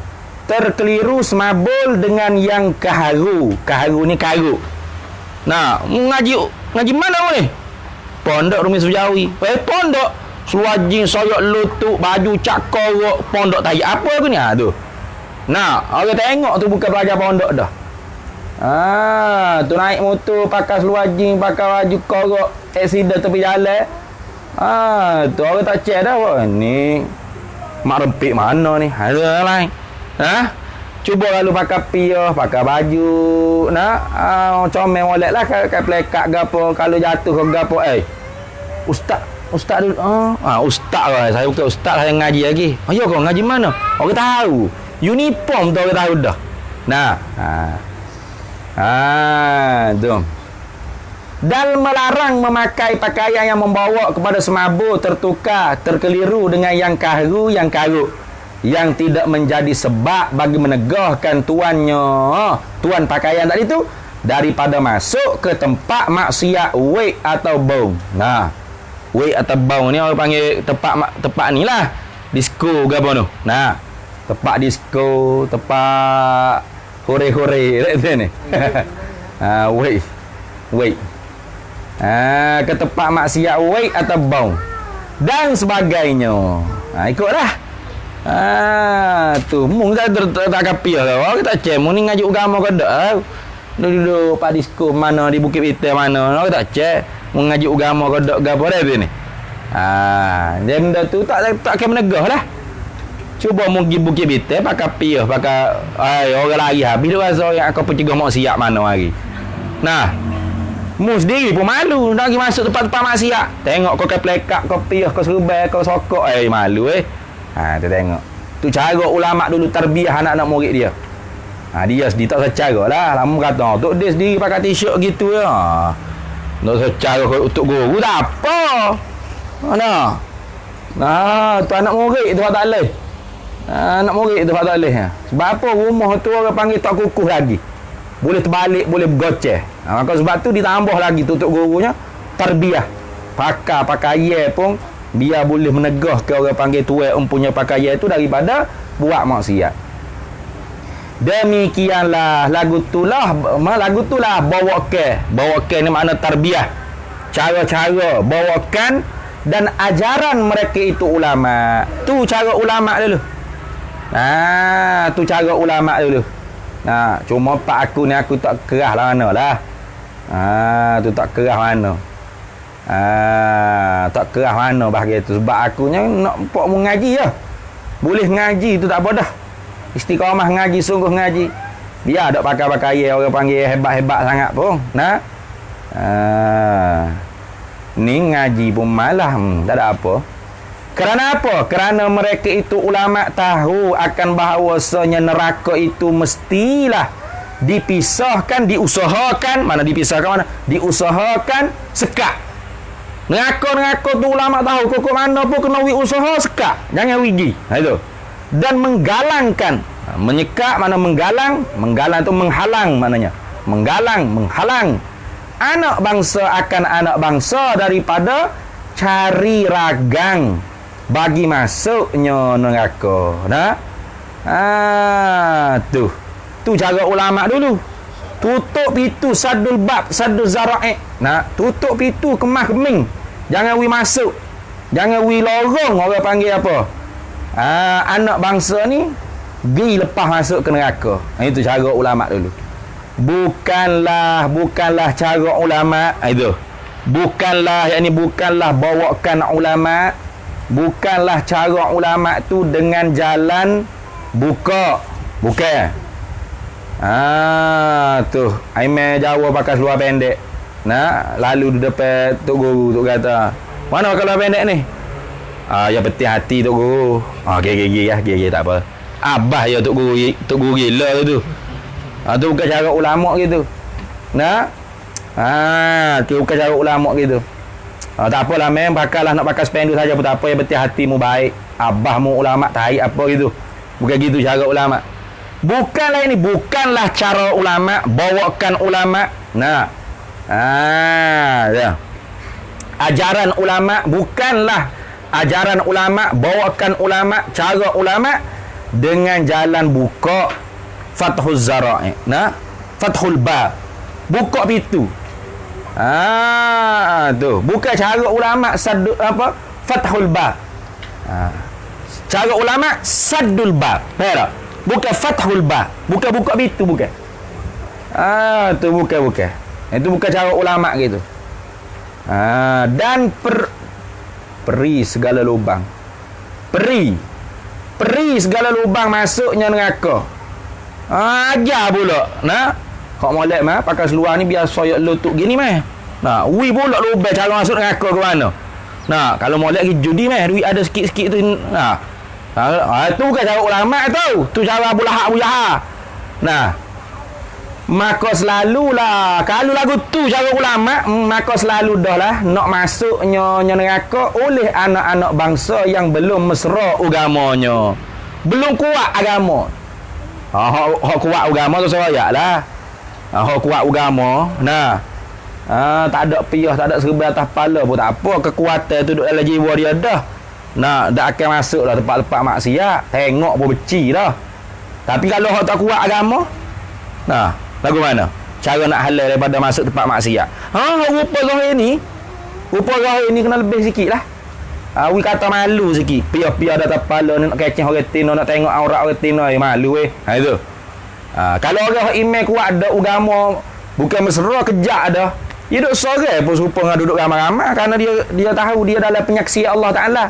Terkeliru semabul dengan yang kaharu. Kaharu ni karuk. Nah, ngaji mana ni? Pondok Rumi Sujawi. Pondok seluar jeans, soyok lutut, baju cakor, pondok tayi. Apa aku ni? Tu. Nah, orang tengok tu bukan pelajar pondok dah. Tu naik motor pakai seluar jeans, pakai baju korok, accident tepi jalan. Tu orang tak check dah. Ni mak rempik mana ni? Ada lain. Cuba lalu pakai piah, pakai baju, comel molek lah kat plekat ke apa, kalau jatuh ke apa. Ustaz dulu. Ustaz lah. Saya bukan ustaz lah yang ngaji lagi. Ya kau ngaji mana? Orang tahu. Uniform tu orang tahu dah. Nah. Tu. Dan melarang memakai pakaian yang membawa kepada semabur, terkeliru dengan yang kaharu, yang karuk, yang tidak menjadi sebab bagi menegahkan tuan pakaian tadi tu daripada masuk ke tempat maksiat wake atau bau. Nah, wake atau bau ni orang panggil tempat ni lah, disco ke apa tu. Nah, tempat disco, tempat hore-hore ni. Wake. Ke tempat maksiat wake atau bau dan sebagainya. Ikutlah. Tu mung tak kapiah lah. Orang tak cek mung ni ngaji agama ke dak. Duduk pak disco mana di Bukit Bintang mana. Orang tak cek mung ngaji agama ke dak gapo dah ni. Dia benda tu tak akan menegah lah. Cuba mung pergi Bukit Bintang pakai piah, pakai orang lari habis dia rasa yang akan pencegah maksiat mana hari. Nah, mu sendiri pun malu nak pergi masuk tempat-tempat maksiat. Tengok kau ke plekat, kau piah, kau serbai, kau sokok. Malu tu tengok. Tu cara ulama dulu tarbiyah anak-anak murid dia. Dia sendiri tak secara lah. Lama kata, untuk dia sendiri pakai t-shirt gitu ya. Tak secara untuk guru tak apa. Tu anak murid tu tak boleh. Anak murid tu tak boleh. Sebab apa rumah tu orang panggil tak kukuh lagi. Boleh terbalik, boleh bergoceh. Maka sebab tu ditambah lagi tu untuk gurunya tarbiyah. Pakaian pun biar boleh menegah ke orang panggil tuai punya pakaian tu daripada buat maksiat. Demikianlah lagu tulah bawakan ni makna tarbiyah, cara-cara bawakan dan ajaran mereka itu ulama. Tu cara ulama dulu. Tu cara ulama dulu. Cuma pak aku ni aku tak kerah lah mana lah. Tu tak kerah mana. Tak kerah mana bahagian tu. Sebab akunya nak pok mengaji je. Boleh ngaji tu tak apa dah. Istiqamah ngaji, sungguh ngaji. Biar tak pakai orang panggil hebat-hebat sangat pun. Ni ngaji pun malah tak ada apa. Kerana apa? Kerana mereka itu ulama tahu akan bahawasanya neraka itu mestilah diusahakan. Mana dipisahkan mana? Diusahakan sekat. Neraka tu ulama tahu kok mana pun kena usaha sekat. Jangan wigi. Itu. Dan menggalangkan, menyekat mana menggalang tu menghalang maknanya. Menghalang anak bangsa akan anak bangsa daripada cari ragang bagi masuknya neraka. Tu cara ulama dulu. Tutup pintu sadul bab, sadul zara'i. Tutup pintu kemah keming. Jangan masuk. Jangan lorong orang panggil apa? Anak bangsa ni pergi lepas masuk ke neraka. Itu cara ulama dulu. Bukanlah cara ulama itu. Bukanlah bawakan ulama. Bukanlah cara ulama tu dengan jalan buka. Bukan. Tu Aiman Jawa pakai seluar pendek. Lalu di depan tok guru tok kata, "Mana pakai seluar pendek ni?" Ya penting hati tok guru. Gigi tak apa. Abah ya tok guru gila tu. Tu bukan cara ulama gitu. Tu bukan cara ulama gitu. Tak apalah memang pakailah nak pakai spanduk saja pun tak apa, yang penting hatimu baik. Abahmu ulama tahi apa gitu. Bukan gitu cara ulama. Bukanlah ini, bukanlah cara ulama, bawakan ulama. Nah. Ya. Ajaran ulama bukanlah ajaran ulama, bawakan ulama, cara ulama dengan jalan buka Fathuz Zara'i. Nah, Fathul Bab. Buka pintu. Tu. Bukan cara ulama Fathul Bab. Cara ulama Saddul Bab. Faham tak? Bukan Fathul Bab. Bukan buka pintu, bukan. Tu bukan. Itu bukan cara ulama gitu. Dan peri segala lubang. Peri segala lubang masuknya neraka. Ajar pula. Nah, kau molek mah pakai seluar ni biar soyok lutut gini mah. Nah, wi pula lubang cara masuk neraka ke mana. Nah, kalau molek pergi judi mah, duit ada sikit-sikit tu. Nah. Tu bukan cara ulama tu. Tu cara Abu Lahab, Abu Jahal. Nah, maka selalulah kalau lagu tu cara ulama, maka selalu dah lah nak masuknya neraka oleh anak-anak bangsa yang belum mesra agamanya, belum kuat agama. Hak kuat agama tu saya lah. Hak kuat agama. Nah, tak ada piyah, tak ada serba atas kepala pun tak apa, kekuatan tu duduk dalam jiwa dia dah. Nah, dah akan masuk lah tempat-tempat maksiat, tengok pun beci dah. Tapi kalau hak tak kuat agama, nah, lagu mana? Cara nak halal daripada masuk tempat maksiat. Rupa zahir ni kena lebih sikit lah. We kata malu sikit. Pia-pia dah kepala nak keceh orang tino, nak tengok aurat orang tino, malu itu. Kalau orang iman kuat ada agama, bukan mesra kejak dah. Dia duduk sorang pun serupa dengan duduk ramai-ramai kerana dia tahu dia dalam penyaksian Allah Taala.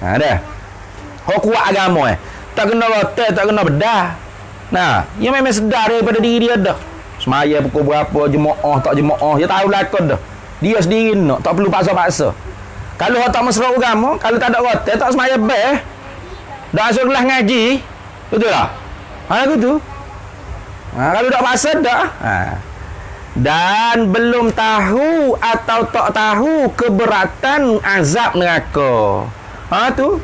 Dah. Hok kuat agama tak kena rotel, tak kena bedah. Nah, dia memang sedar daripada diri dia dah. Semaya pukul berapa, jemaah tak jemaah, dia tahu lakon dah. Dia sendiri nak, tak perlu paksa-paksa. Kalau tak mesra agama, kalau tak ada rotel, tak semaya beh. Dah asal kelas ngaji, betul tak? Lagu tu. Kalau tak paksa dah. Dan belum tahu atau tak tahu keberatan azab neraka. Tu.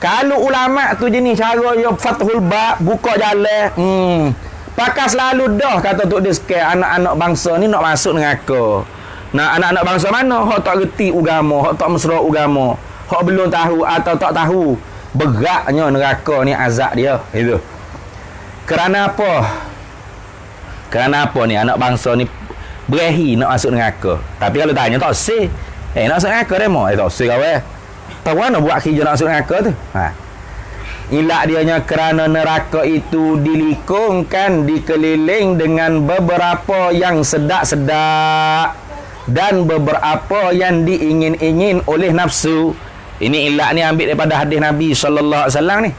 Kalau ulama tu jenis cara dia Fathul Bab, buka jalan. Pakai selalu dah kata Tok dia sekian anak-anak bangsa ni nak masuk neraka. Nah, anak-anak bangsa mana? Hak tak reti agama, hak tak mesra agama, hak belum tahu atau tak tahu beratnya neraka ni azab dia. Itu. Kerana apa? Kerana apa ni anak bangsa ni berahi nak masuk neraka. Tapi kalau tanya tak sih. Nak masuk neraka demo? Tak sih kau tahu mana buat kerja nak masuk neraka tu? Ilak dianya kerana neraka itu dilikungkan, dikeliling dengan beberapa yang sedak-sedak dan beberapa yang diingin-ingin oleh nafsu. Ini ilak ni ambil daripada hadis Nabi sallallahu alaihi wasallam ni.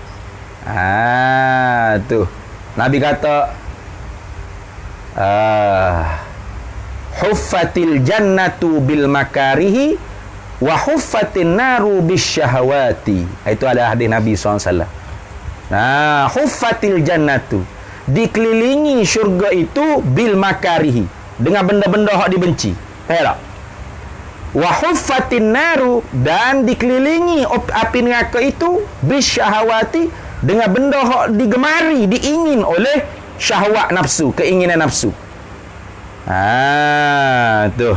Tu. Nabi kata huffatil jannatu bil makarihi wa huffatin naru bisyahawati. Itu ada hadis Nabi SAW. Huffatil jannatu, dikelilingi syurga itu bil makarihi, dengan benda-benda hak dibenci. Faham tak? Wa huffatin naru, dan dikelilingi api neraka itu bisyahawati, dengan benda hak digemari, diingin oleh syahwat nafsu, keinginan nafsu. Tu.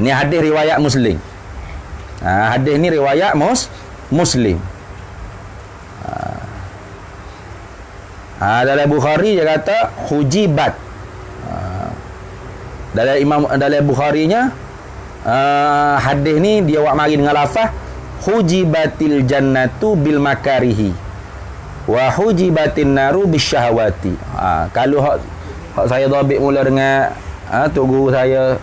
Ni hadis riwayat Muslim. Hadis ni riwayat Muslim. Dalam Bukhari dia kata hujibat. Dalam Bukharinya hadis ni dia buat mari dengan lafaz hujibatil jannatu bil makarihi wa hujibatin naru bisyahawati. Kalau hak saya dhabit mula dengan tu guru saya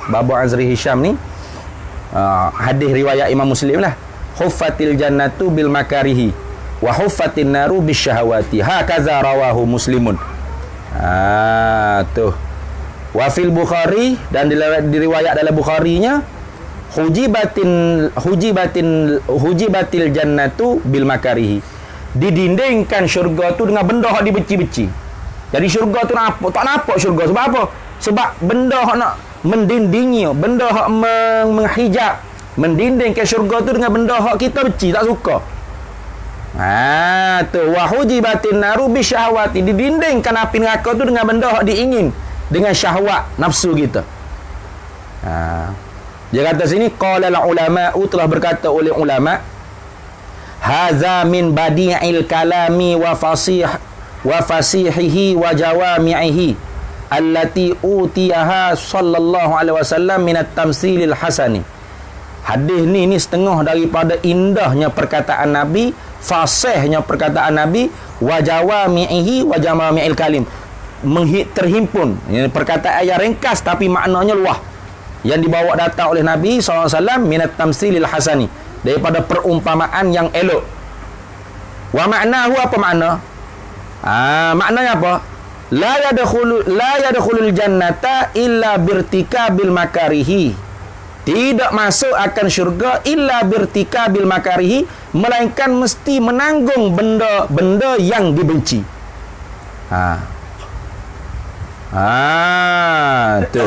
Babu Azri Hisham ni, hadis riwayat Imam Muslim lah. Huffatil jannatu bil makarihi wa huffatin naru bisyahawati. Hakaza rawahu Muslimun. Tu. Wa fil Bukhari, dan diriwayat dalam Bukharinya hujibatil jannatu bil makarihi, didindingkan syurga tu dengan benda hak dibenci-benci. Jadi syurga tu tak nampak syurga. Sebab apa? Sebab benda hak nak mendindingi, benda hak menghijab, mendindingkan syurga tu dengan benda hak kita benci, tak suka. Tu wa hujibatin naru bisyahwati, didindingkan api neraka tu dengan benda yang diingin, dengan syahwat nafsu kita. Dia kata sini qala ulama, telah berkata oleh ulama, hadza min badi'il kalami wa fasihihi wa jawami'ihi allati utiyaha sallallahu alaihi wasallam min at-tamsilil hasani. Hadis ni setengah daripada indahnya perkataan Nabi, fasihnya perkataan Nabi, wa jawami'ihi wa jawami'il kalim, terhimpun perkataan yang ringkas tapi maknanya luas, yang dibawa datang oleh Nabi SAW minat tamsilil hasani, daripada perumpamaan yang elok. Wa maknahu, apa makna? Maknanya apa? La yadkhulul jannata illa birtikabil makarihi, tidak masuk akan syurga illa birtikabil makarihi, melainkan mesti menanggung benda-benda yang dibenci. Tu.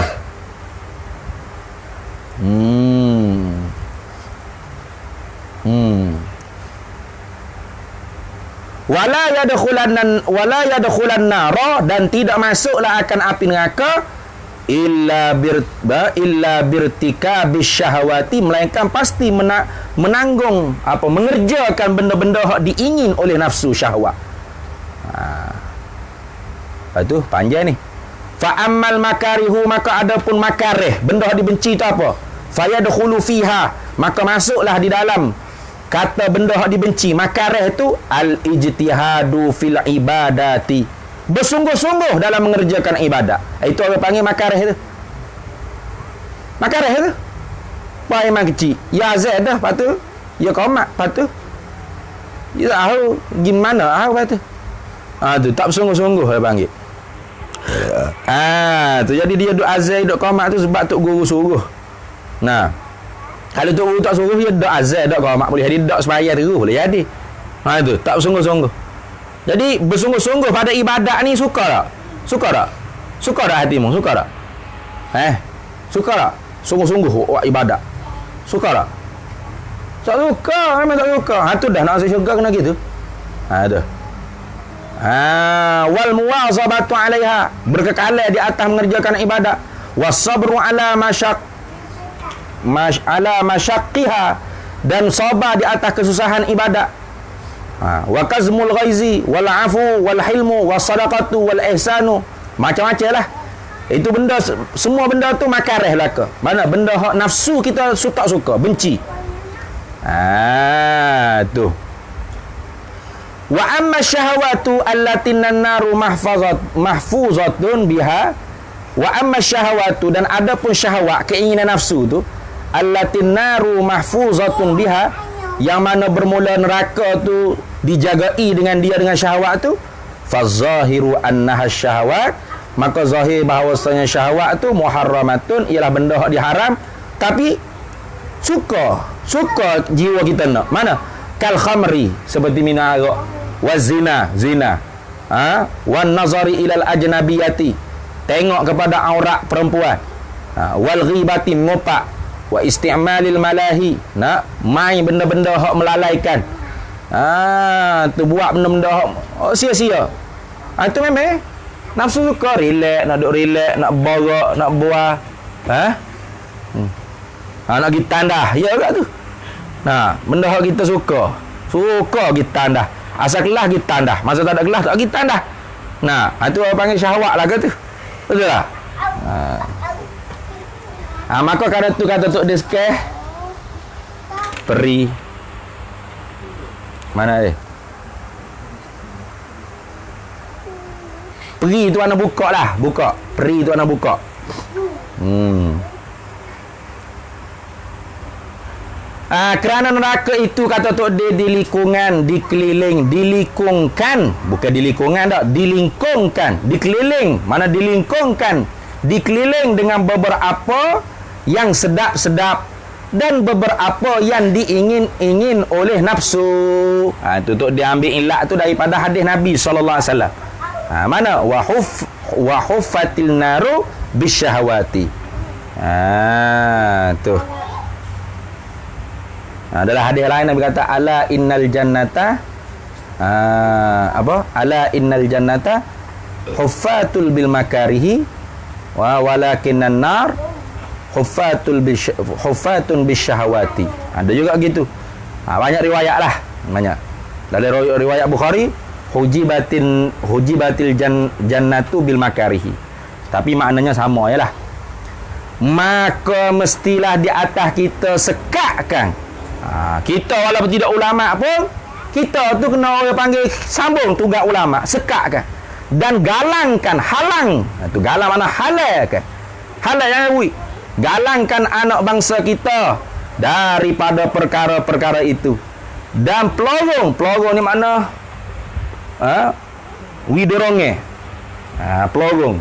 Wala yadkhulan nara, dan tidak masuklah akan api neraka illa birtikabis syahwati, melainkan pasti menanggung mengerjakan benda-benda yang diingin oleh nafsu syahwat. Lepas tu panjang ni. Fa ammal makarihu, maka adapun makarih, benda yang dibenci tu apa? Fayadkhulu fiha, maka masuklah di dalam kata benda yang dibenci. Makarih tu al-ijtihadu fil ibadati, bersungguh-sungguh dalam mengerjakan ibadat. Itu orang panggil makarih tu. Makarih tu Wah memang kecil. Ya Z dah, lepas tu ya komat, lepas tu ya tahu gimana lepas tu. Tu tak bersungguh-sungguh dia panggil. Tu jadi dia duk azai duk komat tu sebab tok guru suruh. Nah, kalau tok guru tak suruh, dia duk azai duk komat boleh jadi, duk sembahyang terus boleh jadi. Tu tak bersungguh-sungguh. Jadi bersungguh-sungguh pada ibadat ni suka tak? Suka tak? Suka tak hatimu? Suka tak? Suka tak? Sungguh-sungguh buat ibadat. Suka tak? Tak suka, memang tak suka. Tu dah nak masuk syurga kena gitu. Tu. Wal muwazabatu 'alaiha, berkekalan di atas mengerjakan ibadat. Wasabru 'ala masyaqqiha, dan sabar di atas kesusahan ibadat. Wa kazmul ghaizi wal afu wal hilmu was sadaqatu wal ihsanu, macam-macam lah. Itu benda, semua benda tu makarih belaka. Mana benda hak nafsu kita tak suka, benci. Tu. Wa amma syahawatu allati an-naru mahfuzatun biha, wa amma syahawatu, dan adapun syahwat, keinginan nafsu tu, allati an-naru mahfuzatun biha, yang mana bermula neraka tu dijagai dengan dia, dengan syahwat tu, fazahiru annaha syahwat, maka zahir bahawasanya syahwat tu muharramatun, ialah benda yang diharam, tapi suka jiwa kita nak. Mana? Kal khamri, seperti minum arak, wa zina, wan nazari ilal ajnabiyati, tengok kepada aurat perempuan, wal ghibati, ngopak, wa isti'malil malahi, main benda-benda hak melalaikan, tu buat benda-benda hak sia-sia. Itu memang nafsu suka relax, nak duk relax, nak borak, nak buah, nak pergi tandah, ya juga tu. Benda hak kita suka pergi tandah. Asal kelas pergi tandah, masa tak ada kelas tak pergi tandah. Itu orang panggil syahwat lah ke tu. Betul tak? Maka kata tu kata Tok Deskeh peri mana peri tu anak buka lah, buka peri tu anak buka. Kerana neraka itu kata Tok D dilikungkan, bukan di lingkungan tak, dilingkungkan, dikeliling, mana dilingkungkan, dikeliling dengan beberapa yang sedap-sedap dan beberapa yang diingin-ingin oleh nafsu. Itu Tok dia ambil ilat tu daripada hadis Nabi sallallahu alaihi wasallam. Mana wa huffatil naru bisyahawati. Tu. Dalam hadis lain Nabi kata ala innal jannata Apa? Ala innal jannata huffatul bil makarihi wa walakinan nar huffatun bisyahawati. Ada juga gitu. Banyak riwayat lah, banyak. Dari riwayat Bukhari, hujibatil jannatu bil makarihi. Tapi maknanya sama yalah. Maka mestilah di atas kita sekatkan. Kita walaupun tidak ulama pun, kita tu kena orang panggil sambung tugas ulama, sekatkan dan galangkan, halang. Tu galang mana halalkan. Halal jangan bui. Galangkan anak bangsa kita daripada perkara-perkara itu. Dan pelorong ni mana? Widoronge. Pelorong.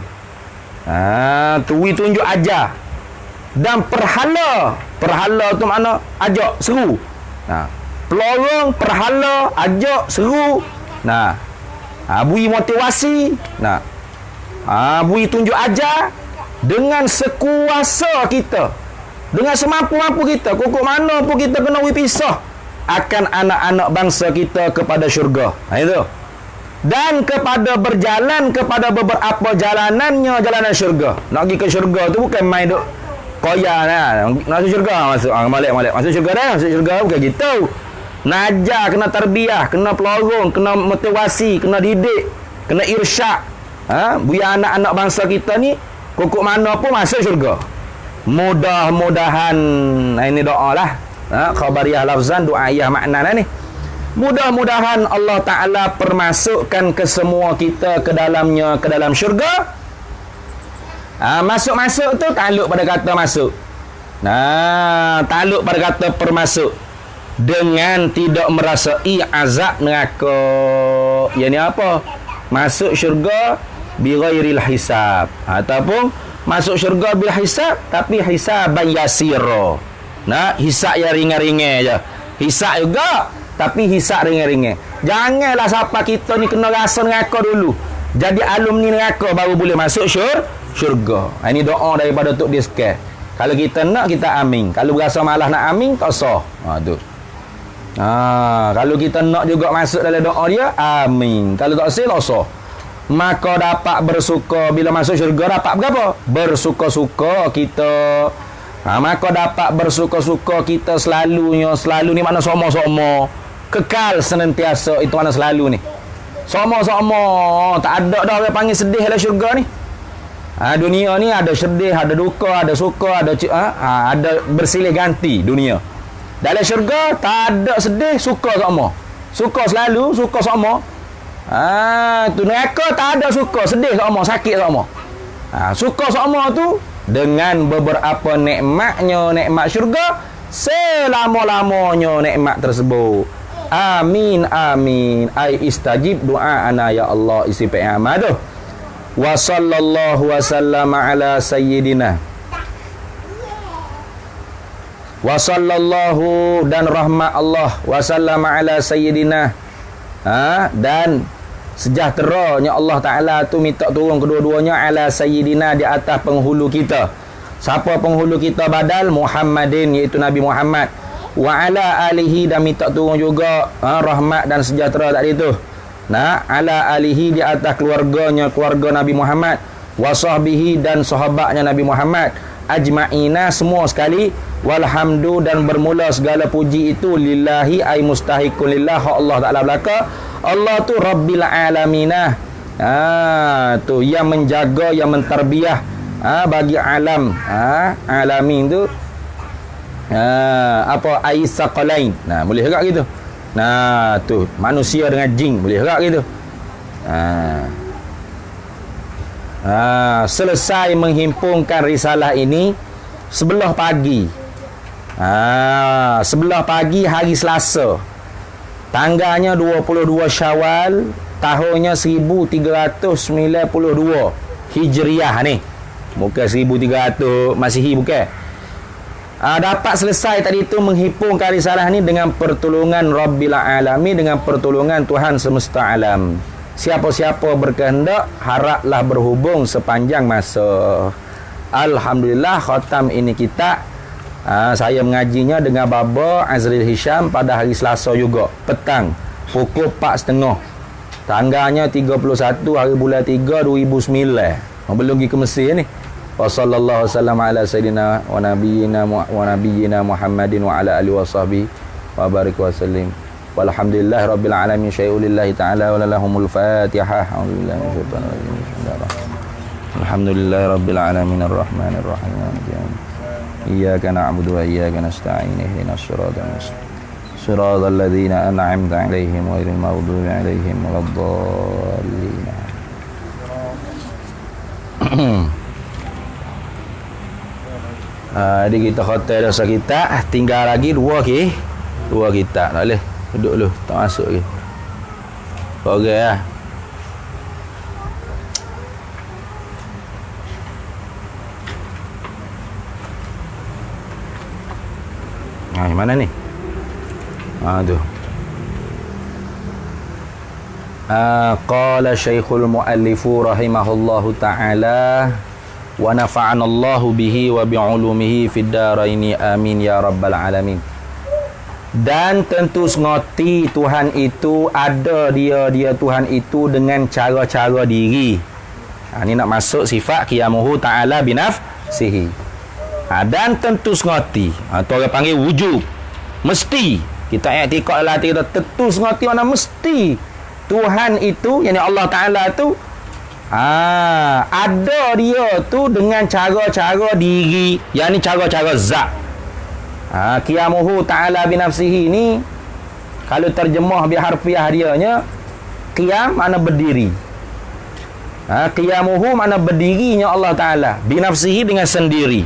Tu wi tunjuk ajar. Dan perhala tu mana? Ajak seru. Pelorong, perhala, ajak seru. Bui motivasi. Bui tunjuk ajar dengan sekuasa kita, dengan semampu-mampu kita. Kukuk mana pun kita kena pisah akan anak-anak bangsa kita kepada syurga. Itu. Dan kepada berjalan kepada beberapa jalanannya, jalanan syurga. Nak pergi ke syurga tu bukan main duk koyak lah. Masuk syurga, masuk balik. Masuk syurga dah, masuk syurga bukan gitu. Nak ajar, kena tarbiyah, kena pelorong, kena motivasi, kena didik, kena irsyad. Biar anak-anak bangsa kita ni kukuk mana pun masuk syurga. Mudah-mudahan, ini doa lah. Khabariyah lafzan, du'aiyah makna lah ni. Mudah-mudahan Allah Ta'ala permasukkan ke semua kita ke dalamnya, ke dalam syurga. Masuk-masuk tu takluk pada kata masuk. Takluk pada kata permasuk. Dengan tidak merasai azab neraka. Yang ni apa? Masuk syurga bighairil hisab. Ataupun masuk syurga bil hisab, tapi hisaban yasira. Hisab yang ringan-ringan je. Hisab juga, tapi hisab ringan-ringan. Janganlah siapa kita ni kena rasa neraka dulu. Jadi alumni neraka baru boleh masuk syurga. Ini doa daripada Tok Diskar. Kalau kita nak, kita amin. Kalau berasa malas nak amin, tak sah. Tu. Kalau kita nak juga masuk dalam doa dia, amin. Kalau tak sah. Maka dapat bersuka. Bila masuk syurga dapat berapa? Bersuka-suka kita. Maka dapat bersuka-suka kita selalunya. Selalu ni makna sama-sama, kekal senantiasa. Itu makna selalu ni. Sama-sama. Tak ada dah orang panggil sedih dalam syurga ni. Dunia ni ada sedih, ada duka, ada suka, ada bersilih ganti dunia. Dalam syurga tak ada sedih, suka sama. Suka selalu, suka sama. Tu neraka tak ada suka, sedih sama, sakit sama. Suka sama tu dengan beberapa nikmatnya, nikmat syurga, selama-lamanya nikmat tersebut. Amin amin. Ai istajib doa ana ya Allah, isi pe'amal tu. Wa sallallahu wa sallama ala sayyidina. Wa sallallahu dan rahmat Allah wa sallama ala sayyidina. Dan sejahteranya Allah Ta'ala tu minta turun kedua-duanya ala sayyidina, di atas penghulu kita. Siapa penghulu kita badal? Muhammadin, iaitu Nabi Muhammad. Wa ala alihi, dan minta turun juga rahmat dan sejahtera tadi tu. Ala alihi, di atas keluarganya, keluarga Nabi Muhammad. Wa sahbihi, dan sahabatnya Nabi Muhammad. Ajma'ina, semua sekali. Walhamdu, dan bermula segala puji itu lillahi, ay mustahikun lillah, Allah Ta'ala belaka. Allah tu Rabbil Alamina. Tu yang menjaga, yang mentarbiah bagi alam. Alamin tu apa? Aisaqalain. Boleh juga gitu. Tu manusia dengan jin, boleh juga gitu. Selesai menghimpunkan risalah ini sebelah pagi. Sebelah pagi hari Selasa. Tanggalnya 22 Syawal, tahunnya 1392 Hijriah ni. Bukan 1300 Masihi, bukan. Dapat selesai tadi itu menghimpunkan risalah ni dengan pertolongan Rabbil Alamin, dengan pertolongan Tuhan semesta alam. Siapa-siapa berkehendak haraplah berhubung sepanjang masa. Alhamdulillah, khatam ini kitab. Saya mengajinya dengan Baba Azril Hisham pada hari Selasa juga petang. pukul 4.30. Tanggalnya 31 hari bulan 3 2009. Belum pergi ke Mesir ni. Wa sallallahu wasallam ala sayidina wa nabiyyina Muhammadin wa ala alihi wa sahbihi wa barik wa sallim. Walhamdulillah rabbil alamin syai'ulillahi ta'ala wa lahumul fatihah. A'udzubillahi minasyaitonir rajim. Alhamdulillahi rabbil alamin arrahmanir rahim. Iyyaka na'budu wa iyyaka nasta'in. Ihdinas siratal mustaqim. Siratal ladzina an'amta 'alaihim ghairil maghdubi 'alaihim waladdallin. Jadi kita khatam dosa kita, tinggal lagi dua kita. Tak boleh duduk dulu, tak masuk lagi. Okey lah. Mana ni? Tu. Qala Syekhul Muallifu rahimahullahu ta'ala wa nafa'ana Allahu bihi wa bi'ulumihi fid daraini amin ya rabbal alamin. Dan tentu ngoti Tuhan itu ada dia Tuhan itu dengan cara-cara diri. Ni nak masuk sifat qiyamuhu ta'ala binafsihi. Dan tentu ngoti. Tu orang panggil wujub. Mesti. Kita i'tikad dalam hati kita tentu ngoti mana mesti. Tuhan itu, yakni Allah Ta'ala tu ada dia tu dengan cara-cara diri, yakni cara-cara zat. Qiyamuhu ta'ala binafsihi ni kalau terjemah biar harfiah dianya, qiyam makna berdiri. Qiyamuhu makna berdirinya Allah Ta'ala binafsihi dengan sendiri.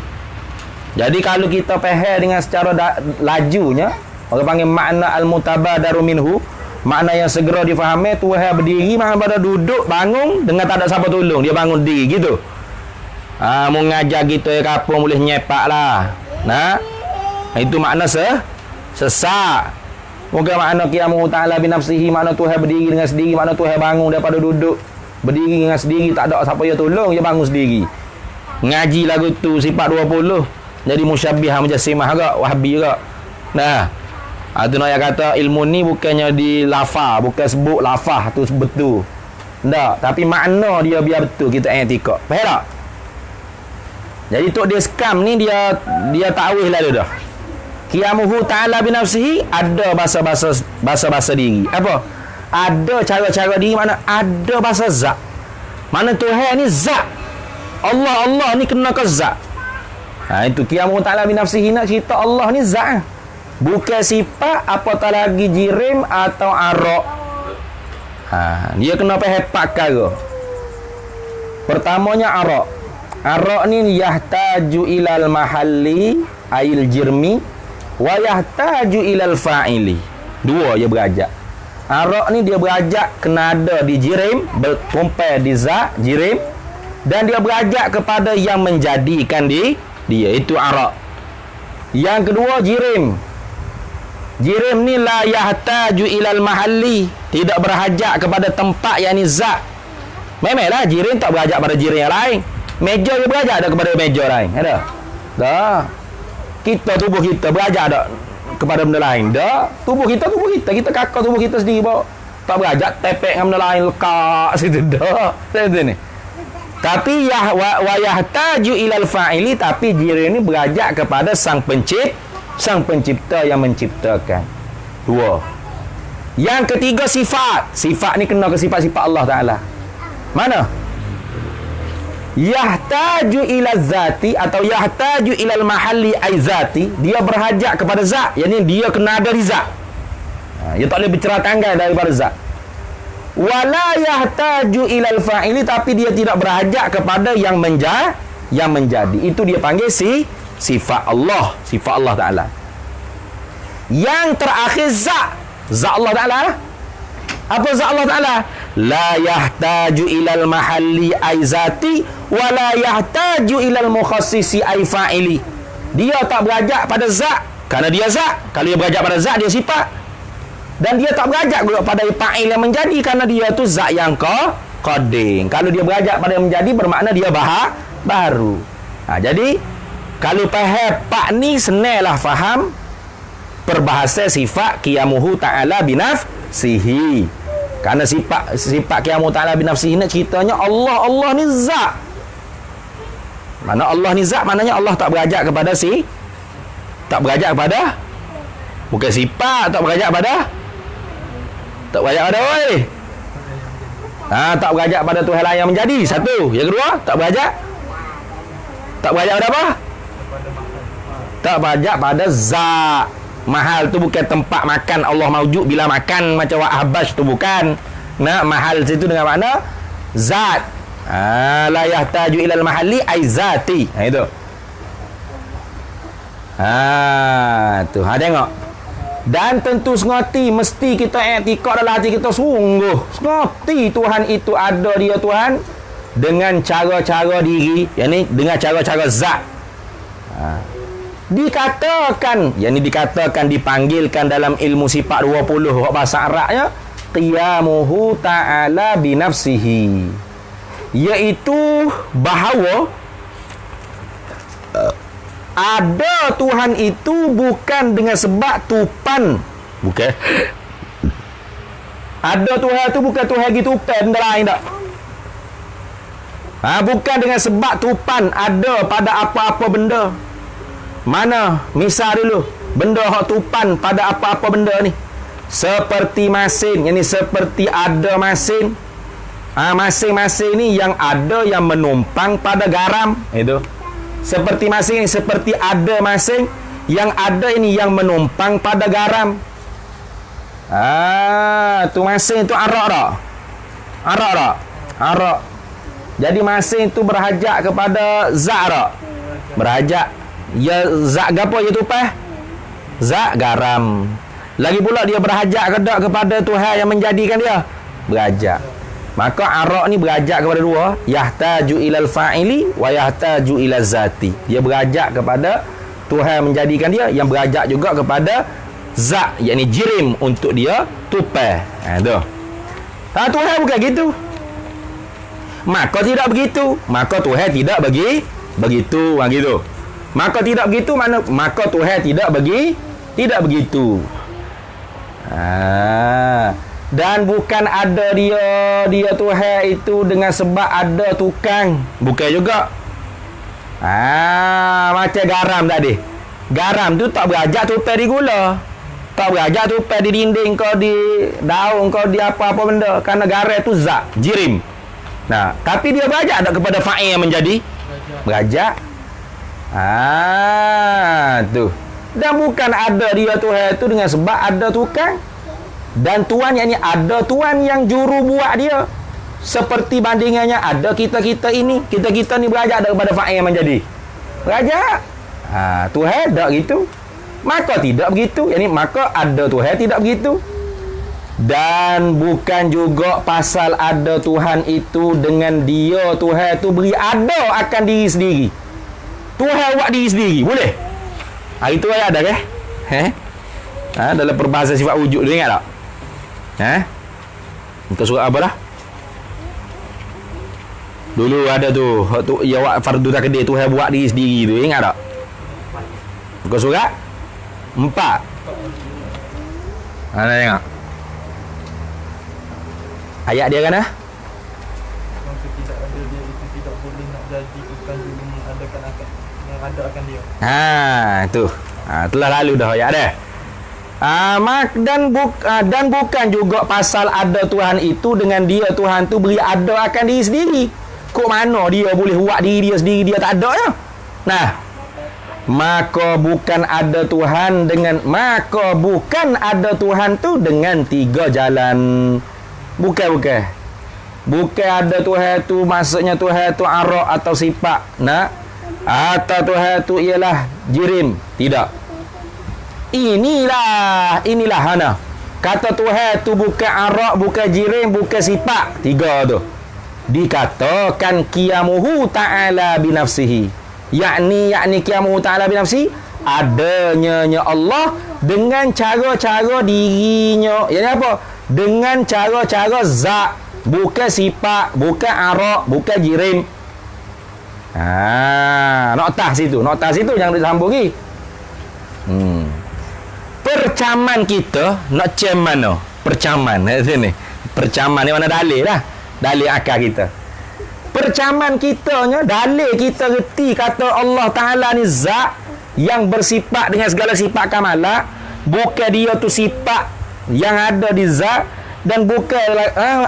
Jadi kalau kita faham dengan secara lajunya, orang panggil makna al-mutabadaru minhu, makna yang segera difahami, Tuhan berdiri makna pada duduk bangun dengan tak ada siapa tolong, dia bangun diri gitu. Mau ngajar gitu ya kapung boleh nyepak lah. Nah, itu makna sesak. Mungkin makna qiyamuhu ta'ala binafsihi, makna Tuhan berdiri dengan sendiri, makna Tuhan bangun daripada duduk berdiri dengan sendiri, tak ada siapa yang tolong, dia bangun sendiri. Ngaji lagu tu sifat 20, jadi musyabbihah mujassimah agak, wahabi juga. Nah, tu nak kata ilmu ni bukannya di lafaz, bukan sebut lafaz tu betul. Tak, tapi makna dia biar betul kita i'tikad. Faham tak? Jadi tok dia skam ni dia takwil lah dah. Qiyamuhu ta'ala binafsihi, ada bahasa diri. Apa? Ada cara-cara diri, mana ada bahasa zat. Mana Tuhan ni zat. Allah ni kena ke zat. Itu qiyamuhu ta'ala binafsihi, nak cerita Allah ni zat. Bukan sifat apatah lagi jirim atau arak. Dia kena faham 4 perkara. Pertamanya arak. Arak ni yahtaju ilal mahalli ail jirmi wa yahtaju ilal fa'ili. Dua dia berajak. Arak ni dia berajak kena ada di jirim, bertumpai di zat jirim, dan dia berajak kepada yang menjadikan dia. Itu arak. Yang kedua jirim. Jirim ni la yahtaju ilal mahalli, tidak berhajat kepada tempat, yakni zat. Memanglah jirim tak berhajat pada jirim yang lain. Meja dia berhajat tak kepada meja lain. Ada? Tak. Tubuh kita berhajat tak kepada benda lain. Tak. Tubuh kita kita kakak tubuh kita sendiri bawa. Tak berhajat tepek dengan benda lain lekat situ dah. Macam ni. Tapi wa yahtaju ilal fa'ili, tapi jirim ni berhajat kepada sang pencipta yang menciptakan. Dua. Yang ketiga sifat. Sifat ni kena ke sifat-sifat Allah Ta'ala. Mana? Yahtaju ilal zati atau yahtaju ilal mahalli ay zati. Dia berhajat kepada zat. Yang ni dia kena ada di zat. Dia tak boleh bercerah tanggal daripada zat. Wala yahtaju ilal fa'ili, tapi dia tidak berhajat kepada yang menjadi. Itu dia panggil sifat Allah Ta'ala. Yang terakhir zat Allah Ta'ala. Apa zat Allah Ta'ala? La yahtaju ilal mahalli ay zati wa la yahtaju ilal mukhassisi ay fa'ili. Dia tak berajak pada zat kerana dia zat. Kalau dia berajak pada zat, dia sifat. Dan dia tak berajak pada fa'il yang menjadi kerana dia tu zat yang qadim. Kalau dia berajak pada yang menjadi, bermakna dia baru. Jadi kalau faham pak ni, senanglah faham perbahasan sifat qiyamuhu ta'ala binafsihi. binafsihi. Karena sifat qiyamu ta'ala binafsihi ni ceritanya Allah ni zat. Mana Allah ni zat, maknanya Allah tak berajak kepada tak berajak kepada, bukan sifat, tak berajak pada oi. Tak berajak pada Tuhan lain yang menjadi. Satu. Yang kedua, tak berajak pada apa? Tak berajak pada zat. Mahal tu bukan tempat makan Allah maujud bila makan macam Wahhabash tu, bukan. Mahal situ dengan makna zat. La yahtaju ilal mahalli ay zati. Itu. Tu. Tengok. Dan tentu sengoti mesti kita i'tikad dalam hati kita sungguh. Sengoti Tuhan itu ada, dia Tuhan dengan cara-cara diri, yakni dengan cara-cara zat. Dikatakan, yakni dikatakan, dipanggilkan dalam ilmu sifat 20 bahasa Arabnya qiyamuhu ta'ala binafsihi, iaitu bahawa ada Tuhan itu bukan dengan sebab tupan. Bukan. Ada Tuhan itu bukan Tuhan gitu tupan benda lain tak. Bukan dengan sebab tupan ada pada apa-apa benda. Mana? Misal dulu, benda hak tupan pada apa-apa benda ni. Seperti masin, yang ni seperti ada masin. Masing-masing ni yang ada yang menumpang pada garam. Itu. Seperti masin ni, seperti ada masin yang ada ini yang menumpang pada garam. Tu masin tu arak tak? Arak tak? Arak. Jadi masin tu berhajat kepada zat tak? Berhajat. Ya zat gapo ya tupas? Zat garam. Lagi pula dia berhajat kepada Tuhan yang menjadikan dia. Berhajat. Maka arak ni berajak kepada dua, yahtaju ilal fa'ili wa yahtaju ilal zati. Dia berajak kepada Tuhan menjadikan dia, yang berajak juga kepada zat, yakni jirim untuk dia tupai. Tu. Tuhan bukan gitu. Maka tidak begitu. Maka Tuhan tidak begitu. Gitu. Maka tidak begitu mana? Maka Tuhan tidak begitu. Dan bukan ada dia Tuhan itu dengan sebab ada tukang. Bukan juga. Macam garam tadi. Garam tu tak berajak tupai di gula. Tak berajak tupai di dinding kau, di daun kau, di apa-apa benda. Kerana garam tu zat, jirim. Tapi dia berajak tak kepada fa'il yang menjadi? Berajak. Tu. Dan bukan ada dia Tuhan itu dengan sebab ada tukang. Dan tuan yang ni ada tuan yang juru buat dia. Seperti bandingannya ada kita ini. Kita ni berajak daripada fa'il yang menjadi. Berajak. Tuhan tak gitu. Maka tidak begitu. Yani maka ada Tuhan tidak begitu. Dan bukan juga pasal ada Tuhan itu dengan dia Tuhan itu beri ada akan diri sendiri. Tuhan buat diri sendiri. Boleh? Hari tu ada ke? Dalam perbahasan sifat wujud tu ingat tak? Muka surat apa dah? Dulu ada tu ya awak fardu takdir Tuhan buat diri sendiri tu, ingat tak? Muka surat 4. Mana tengok? Ayat dia kan? Maka tidak ada dia itu tidak boleh nak jadi bukan dulu mengadakan dia. Tu. Telah lalu dah ayat dah. Dan bukan juga pasal ada Tuhan itu dengan dia Tuhan tu beri ada akan diri sendiri. Kok mana dia boleh buat diri dia sendiri, dia tak ada ya? Maka bukan ada Tuhan tu dengan 3 jalan. Bukan ada Tuhan tu maksudnya Tuhan tu arak atau sifat. Atau Tuhan tu ialah jirim. Tidak. Inilah kata Tuhan tu bukan arak, bukan jirim, bukan sifat. 3 tu dikatakan qiyamuhu ta'ala binafsihi, yakni qiyamuhu ta'ala binafsihi, adanya Allah dengan cara-cara dirinya. Yang apa? Dengan cara-cara zat, bukan sifat, bukan arak, bukan jirim. Noktah situ jangan disambung lagi. Percaman kita nak cem mana? Percaman sini. Percaman ni mana dalil lah. Dalil akal kita. Percaman kitanya, dalil kita reti kata Allah Ta'ala ni zat yang bersifat dengan segala sifat kamalah. Bukan dia tu sifat yang ada di zat, dan bukan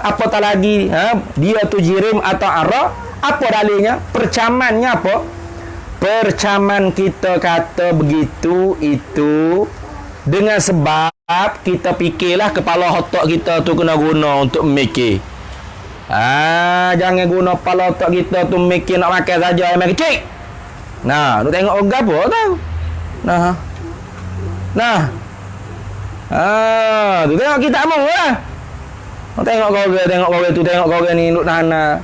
apatah lagi dia tu jirim atau arah. Apa dalilnya? Percamannya apa? Percaman kita kata begitu itu dengan sebab kita fikirlah kepala otak kita tu kena guna untuk mikir. Jangan guna kepala otak kita tu mikir nak makan saja yang kecil. Nah, lu tengok orang apa tau. Nah. Tu tengok kita mau lah. Tengok kau tu, tengok kau ni duk nana.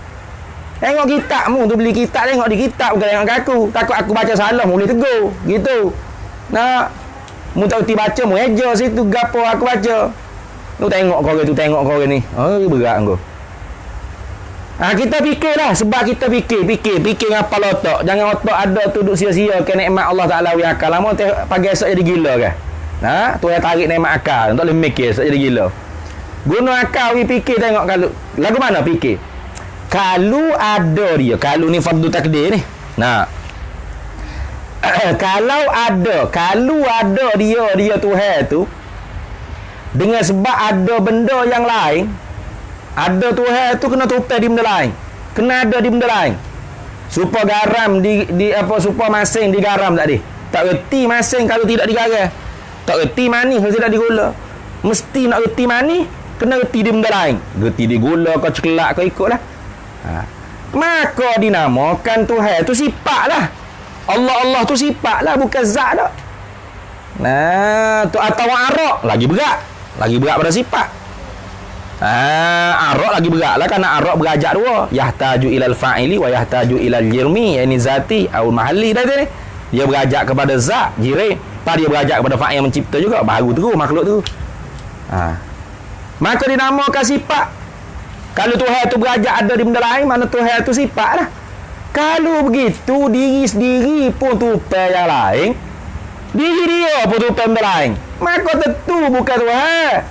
Tengok kitab mu tu, beli kitab, tengok di kitab, bukan tengok aku. Takut aku baca salah boleh tegur. Gitu. Nah, mu tak reti baca mu eja situ gapo aku baca. Tu tengok kau ni. Berat kau. Kita fikirlah, sebab kita fikir dengan kepala otak. Jangan otak ada tu duk sia-sia ke nikmat Allah Taala wi akal. Lama pagi esok jadi gila kan. Tu yang tarik nikmat akal, tak boleh mikir esok jadi gila. Guna akal wi fikir, tengok kalau lagu mana fikir. Kalau ada dia, kalau ni fardu takdir ni. Kalau ada dia Tuhan tu, dengan sebab ada benda yang lain, ada Tuhan tu kena tupai di benda lain. Kena ada di benda lain. Supaya garam di apa, supaya masing digaram tak ada. Tak reti masing kalau tidak digaram. Tak reti manis kalau tidak digula. Mesti nak reti manis, kena reti di benda lain. Reti di gula kau cekelak kau ikutlah. Maka dinamakan Tuhan tu sifat lah. Allah tu sifat lah, bukan zat dah. Tu atau arak lagi berat pada sifat. Arak lagi berat lah, kerana arak berajak dua. Yahtaju ilal fa'ili wa yahtaju ilal jirmi, yani zati au mahalli dah tu ni. Dia berajak kepada zat, jirim. Dia berajak kepada fa'il yang mencipta juga. Baru tu makhluk tu. Maka dinamakan sifat. Kalau Tuhan tu berajak ada di benda lain, mana Tuhan tu sifat lah. Kalau begitu, diri sendiri pun tupai yang lain, diri dia pun tupai benda lain, maka tentu bukan Tuhan.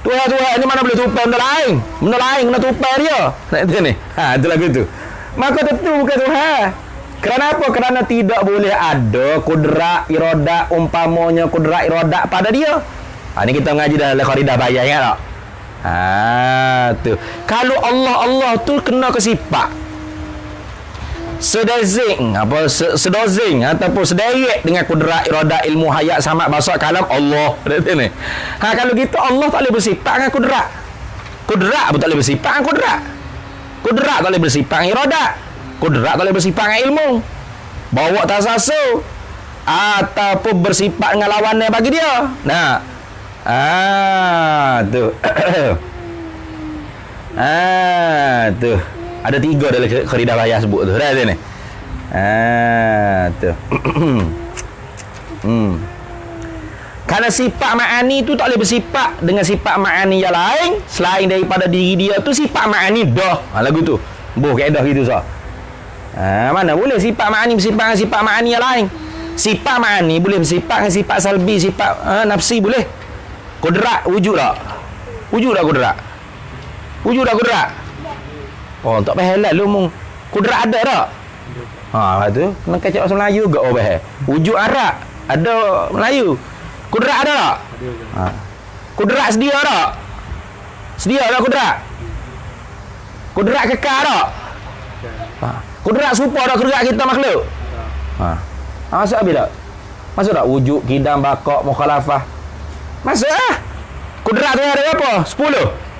Tuhan ni mana boleh tupai benda lain. Benda lain kena tupai dia. Nak tahu ni? Itulah gitu. Maka tentu bukan Tuhan. Kerana apa? Kerana tidak boleh ada kudrat iradat, umpamanya kudrat iradat pada dia. Ni kita mengaji dalam Qaidah Bayan kan tak? Tu. Kalau Allah tu kena ke sifat sedazing ataupun sederet dengan kudrat iradat ilmu hayat samat bahasa kalam Allah. Ni. Kalau gitu Allah tak boleh bersifat dengan kudrat. Kudrat pun tak boleh bersifat dengan kudrat. Kudrat tak boleh bersifat dengan iradat. Kudrat tak boleh bersifat dengan ilmu. Bawa tasasu ataupun bersifat dengan lawannya bagi dia. Tu. Tu. Ada 3 dalam Qaidah Bayan sebut tu. Dah ni. Tu. Kerana sifat ma'ani tu tak boleh bersifat dengan sifat ma'ani yang lain selain daripada diri dia tu sifat ma'ani dah. Lagu tu. Kaedah gitu sah. Mana boleh sifat ma'ani bersifat dengan sifat ma'ani yang lain. Sifat ma'ani boleh bersifat dengan sifat salbi, sifat nafsi boleh. Kudrat wujud tak? Wujud tak kudrat? Wujud tak kudrat? Tak payah halal lu mung. Kudrat ada tak? Lepas tu kena kacau bahasa Melayu ke wujud Arab ada Melayu. Kudrat ada tak? Kudrat sedia tak? Sedia tak kudrat? Kudrat kekal tak? Kudrat serupa tak kudrat kita makhluk? Masuk habis tak? Masuk tak? Wujud, kidam, bakak, mukhalafah. Masuk lah. Kudrat tu ada berapa? 10.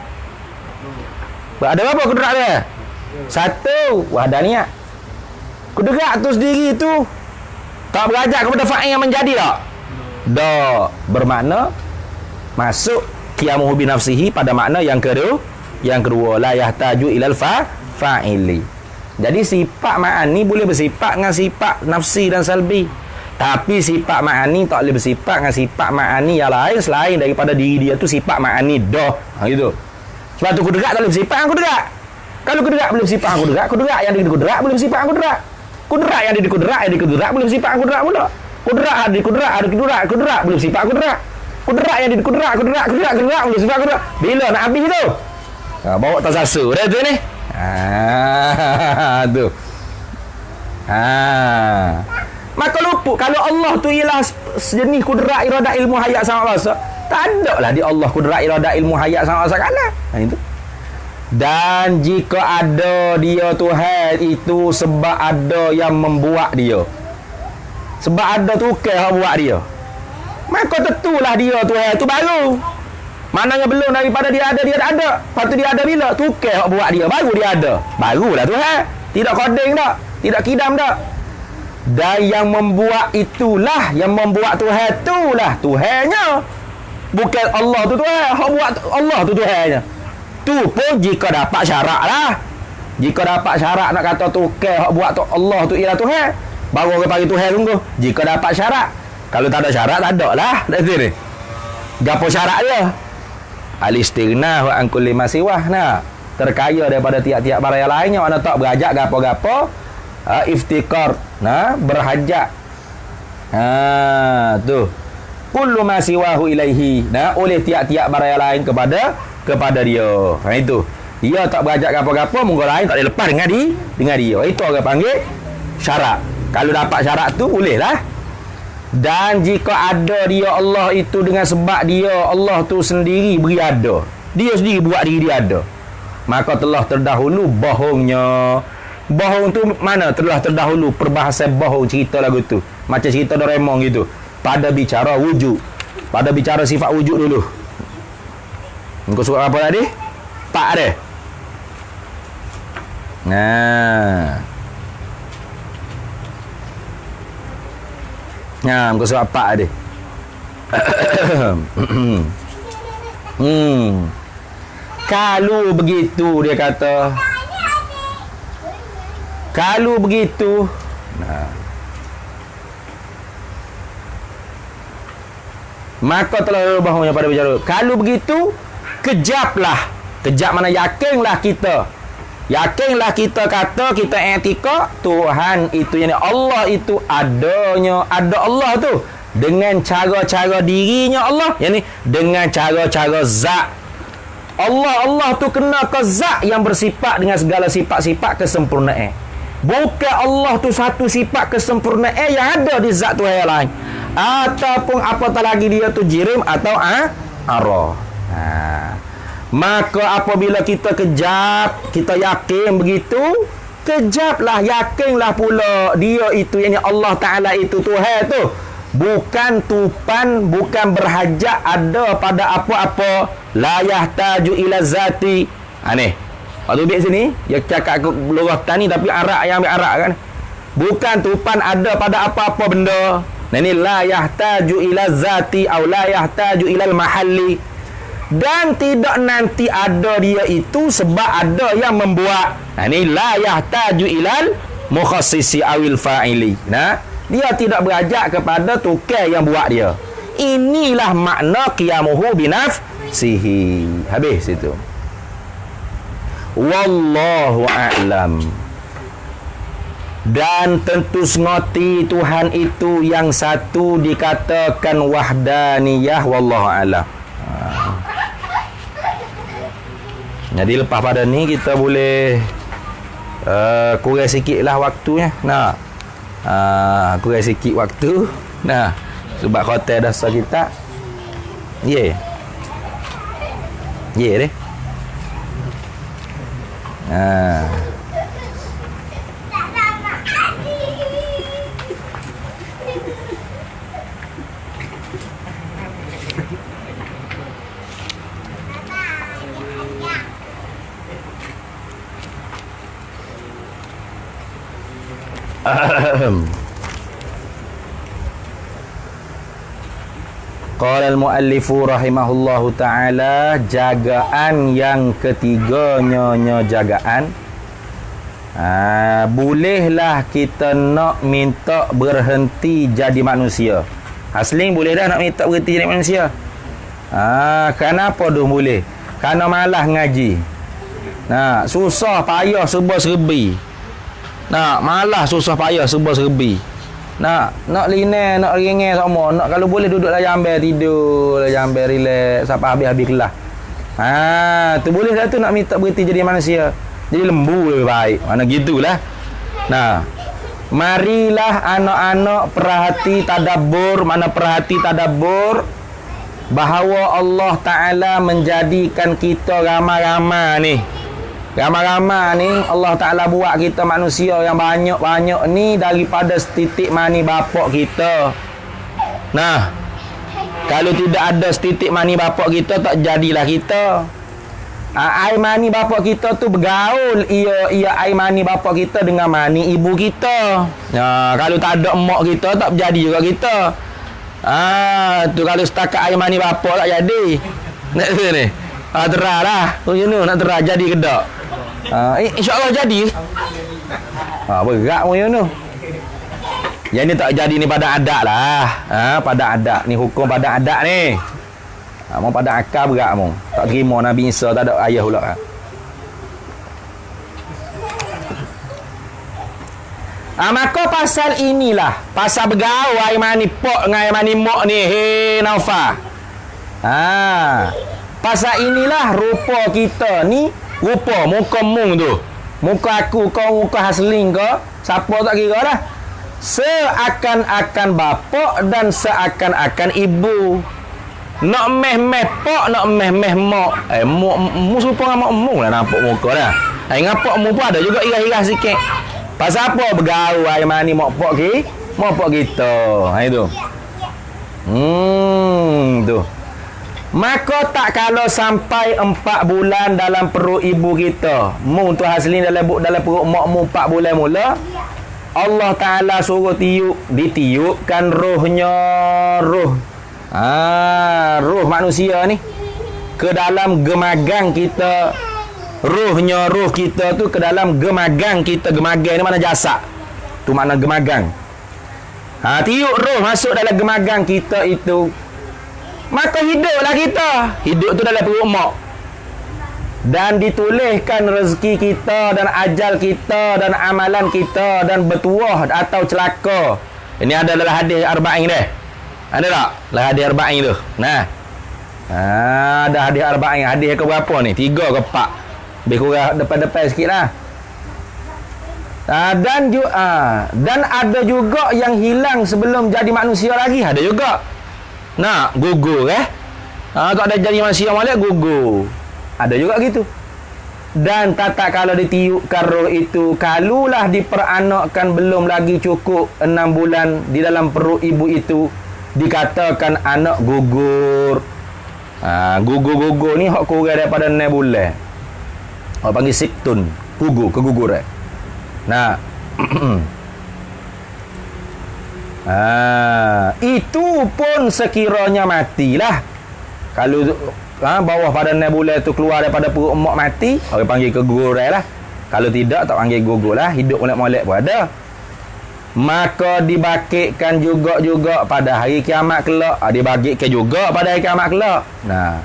Ada berapa kudrat dia? 1. Wahdaniat. Kudrat tu sendiri tu tak berajak kepada fa'il yang menjadi tak? Dah. Bermakna masuk qiyamuhu bi nafsihi pada makna yang kedua la yahtaju ilal fa'ili. Jadi sifat ma'ani boleh bersifat dengan sifat nafsi dan salbi. Tapi sifat ma'ani tak boleh bersifat dengan sifat ma'ani yang lain selain daripada diri dia tu sifat ma'ani dah. Gitu. Sebab tu kudrat tak boleh bersifat dengan kudrat. Kalau kudrat boleh bersifat dengan kudrat, kudrat yang ada di kudrat boleh bersifat dengan kudrat. Kudrat yang ada di kudrat boleh bersifat dengan kudrat pula. Kudrat ada di kudrat boleh bersifat dengan kudrat. Kudrat yang dia kudrat sebab kudrat. Bila nak habis tu? Bawa tasasu dah tu ni. Tu. Maka luput kalau Allah tu ialah sejenis kudrat iradat ilmu hayat sama rasa. Tak ada lah di Allah kudrat iradat ilmu hayat sama rasa kana. Itu. Dan jika ada dia Tuhan itu sebab ada yang membuat dia. Sebab ada tukar yang buat dia. Maka tentulah dia Tuhan itu baru. Maknanya belum daripada dia tak ada. Lepas tu dia ada bila? Tukar yang buat dia. Baru dia ada. Barulah Tuhan. Tidak koding tak. Tidak kidam tak. Dan yang membuat itulah. Yang membuat Tuhan itulah Tuhannya. Bukan Allah tu Tuhan. Yang buat Allah tu Tuhannya. Tu pun jika dapat syarat lah. Jika dapat syarat nak kata tukar buat tu Allah tu ialah Tuhan, baru orang panggil Tuhan sungguh. Jika dapat syarat. Kalau tak ada syarat, tak ada lah. Ni. Gapo syarat dia? Al-istighnah wa an kulli ma siwah. Nah, terkaya daripada tiap-tiap barang yang lainnya. Mana tak berhajat gapo-gapo. Iftikar. Nah, berhajat. Tu. Kullu ma siwahu ilaihi. Nah, oleh tiap-tiap barang yang lain kepada dia. Itu. Dia tak berajak apa-apa, mungkin lain tak boleh lepas dengan dia. Itu orang panggil syarat. Kalau dapat syarat tu bolehlah. Dan jika ada dia Allah itu dengan sebab dia Allah tu sendiri beri ada. Dia sendiri buat diri dia ada. Maka telah terdahulu bohongnya. Bohong tu mana? Telah terdahulu perbahasan bohong cerita lagu tu. Macam cerita Doraemon gitu. Pada bicara wujud. Pada bicara sifat wujud dulu. Engkau surat apa tadi? Tak ada. Engkau surat apa tadi? Kalau begitu dia kata. Kalau begitu. Maka telah bohongnya pada bicara. Kalau begitu, kejaplah. Kejap mana yakinlah kita. Yakinlah kita kata, kita etika Tuhan itu, yang Allah itu adanya. Ada Allah tu. Dengan cara-cara dirinya Allah. Yang ni, dengan cara-cara zat. Allah tu kena ke zat yang bersifat dengan segala sifat-sifat kesempurnaan. Bukan Allah tu satu sifat kesempurnaan yang ada di zat Tuhan yang lain. Ataupun apatah lagi dia tu jirim atau arah. Maka apabila kita kejap, kita yakin begitu, kejaplah, yakinlah pula dia itu, yang Allah Ta'ala itu Tuhan tu bukan tupan, bukan berhajat ada pada apa-apa. La yahtaju ila zati. Ni waktu ambil sini dia cakap lurah tani tapi arak yang ambil arak kan. Bukan tupan ada pada apa-apa benda. Ini la yahtaju ila zati atau la yahtaju ila mahalli. Dan tidak nanti ada dia itu sebab ada yang membuat. Ini la yahtaju ilal mukhassisi awil fa'ili. Dia tidak berajak kepada tukar yang buat dia. Inilah makna qiyamuhu binafsihi. Habis situ. Wallahu a'lam. Dan tentu ngoti Tuhan itu yang satu dikatakan wahdaniyah. Wallahu a'lam. Jadi lepas pada ni kita boleh kurang sikit lah waktunya. Kurang sikit waktu. Sebab khotel dah sah kita. Ye deh. Qala al-muallifu rahimahullahu ta'ala, jagaan yang ketiganya jagaan. Bolehlah kita nak minta berhenti jadi manusia. Asli boleh dah nak minta berhenti jadi manusia. Kenapa dah boleh? Kerana malas ngaji. Susah payah serba serbi. Malas susah payah serba serbi. Nak line, nak ringan sama. Nak kalau boleh duduk lah jamber tidur, lah jamber relax sampai habis-habis kelas. Tu boleh dah tu nak minta berhenti jadi manusia. Jadi lembu lebih baik. Mana gitulah. Nah, marilah anak-anak perhati tadabbur, bahawa Allah Ta'ala menjadikan kita ramai-ramai ni. Ramai-ramai ni Allah Ta'ala buat kita manusia yang banyak-banyak ni daripada setitik mani bapak kita. Nah, kalau tidak ada setitik mani bapak kita, tak jadilah kita. Air mani bapak kita tu bergaul. Ia air mani bapak kita dengan mani ibu kita. Kalau tak ada emak kita, tak jadi juga kita. Tu kalau setakat air mani bapak tak jadi. Nak ni. Terah lah. Nak terah jadi ke tak? InsyaAllah jadi. Berat pun tu. Yang ni tak jadi ni pada adat lah. Pada adat ni, hukum pada adat ni. Mau pada akal berat mau. Tak terima Nabi Isa tak ada ayah pula. Maka pasal inilah, pasal bergaul air mani pok dengan air mani mok ni, Naufal. Pasal inilah rupa kita ni, rupa muka mung tu. Muka aku kau, muka Hasling kau, siapa tak kira dah. Seakan-akan bapak dan seakan-akan ibu. Nak meh-meh pak, nak meh-meh mak. Mu serupa dengan mak mu lah nampak muka dah. Ngapa mu pun ada juga irah-irah sikit. Pasal apa bergaul air mani mak pak kita. Itu. Tu. Maka tak kalau sampai 4 bulan dalam perut ibu kita. Mu tu Haslin dalam perut mak mu 4 bulan mula. Allah Ta'ala suruh ditiupkan rohnya, roh manusia ni ke dalam gemagang kita. Roh kita tu ke dalam gemagang kita. Gemagang ni mana jasad, tu makna gemagang. Tiup roh masuk dalam gemagang kita itu, maka hiduplah kita. Hidup tu dalam perut mak. Dan dituliskan rezeki kita dan ajal kita dan amalan kita dan bertuah atau celaka. Ini adalah hadis arba'in deh. Ada tak? Lah hadis arba'in tu. Nah. Ada hadis arba'in. Hadis ke berapa ni? 3 ke 4? Lebih kurang depan-depan sikit lah. Dan ada juga yang hilang sebelum jadi manusia lagi. Ada juga. Nah, gugur tak ada jadi manusia malah gugur. Ada juga gitu. Dan tak kalau ditiupkan roh itu, kalulah diperanakkan belum lagi cukup 6 bulan di dalam perut ibu itu, dikatakan anak gugur. Gugur ni hak kurang daripada 6 bulan. Orang panggil siktun, keguguran. Nah. Itu pun sekiranya matilah. Kalau bawah pada 6 bulan tu keluar daripada perut emak mati, orang panggil keguguran lah. Kalau tidak, tak panggil gugur lah. Hidup molek-molek pun ada. Maka dibangkitkan juga pada hari kiamat kelak. Dibangkitkan juga pada hari kiamat kelak. Nah.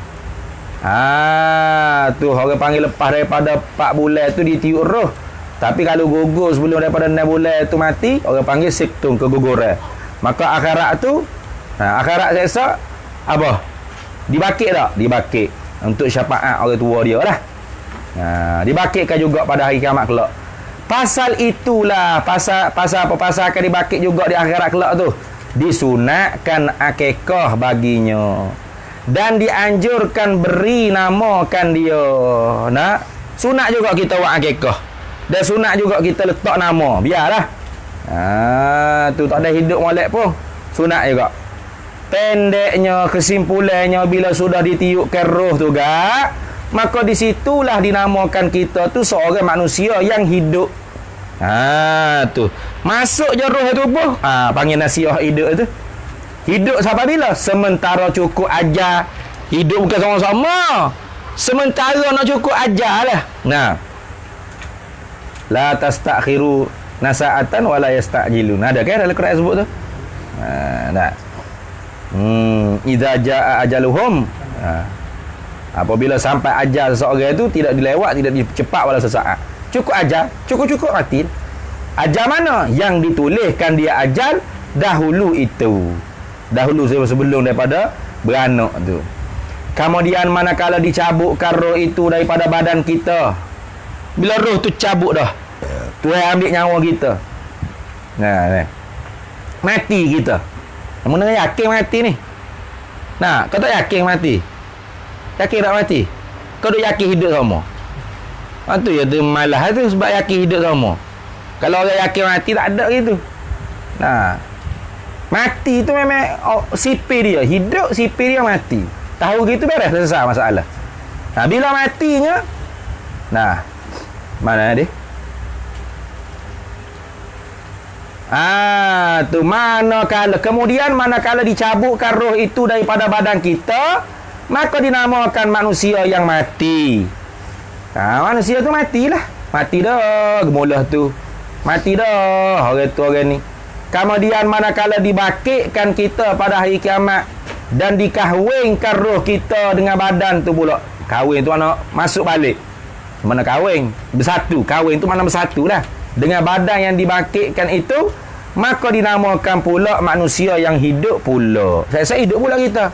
Tu orang panggil lepas daripada 4 bulan tu ditiup roh. Tapi kalau gugur sebelum daripada 6 bulan tu mati, orang panggil siktun, keguguran. Maka akhirat tu, akhirat seksa apa? Dibangkit tak? Dibangkit untuk syafaat orang tua dia lah. Dibangkitkan juga pada hari kiamat kelak. Pasal itulah, pasal apa? Pasal akan dibangkit juga di akhirat kelak tu. Disunatkan akikah baginya. Dan dianjurkan beri namakan dia. Sunat juga kita buat akikah. Dan sunat juga kita letak nama. Biarlah. Tu tak ada hidup molek pun. Sunat juga. Pendeknya, kesimpulannya, bila sudah ditiupkan roh tu maka disitulah dinamakan kita tu seorang manusia yang hidup. Tu masuk je roh tu pun panggil nasihat hidup tu. Hidup sampai bila? Sementara cukup ajar. Hidup bukan sama-sama, sementara nak cukup ajar lah. La tastakhiru nasa'atan wala yasta'jilun. Ada kan dalam Quran sebut tu? Idza jaa ajaluhum. Apabila sampai ajal seseorang itu tidak dilewat, tidak dicepat walau sesaat. Cukup ajal, cukup mati. Ajal mana? Yang dituliskan dia ajal dahulu itu. Dahulu sebelum daripada beranak tu. Kemudian manakala dicabutkan roh itu daripada badan kita, bila roh tu cabut dah, Tuhan ambil nyawa kita. Nah, mati kita. Mana yakin mati ni? Nah, kau tak yakin mati? Yakin tak mati? Kau dah yakin hidup sama? Tu ya tu malah tu sebab yakin hidup sama. Kalau orang yakin mati tak ada gitu. Nah, mati tu memang sipir dia. Hidup sipir dia mati. Tahu gitu beres selesai masalah. Nah, bila matinya, nah, mana dia? Tu manakala dicabutkan roh itu daripada badan kita, maka dinamakan manusia yang mati. Manusia tu matilah. Mati dah gemulah tu. Mati dah orang tu orang ni. Kemudian manakala dibangkitkan kita pada hari kiamat dan dikahwinkan roh kita dengan badan tu pula. Kahwin tu mana masuk balik. Mana kahwin? Bersatu. Kahwin tu mana bersatu lah. Dengan badan yang dibangkitkan itu, maka dinamakan pula manusia yang hidup pula. Saya hidup pula kita.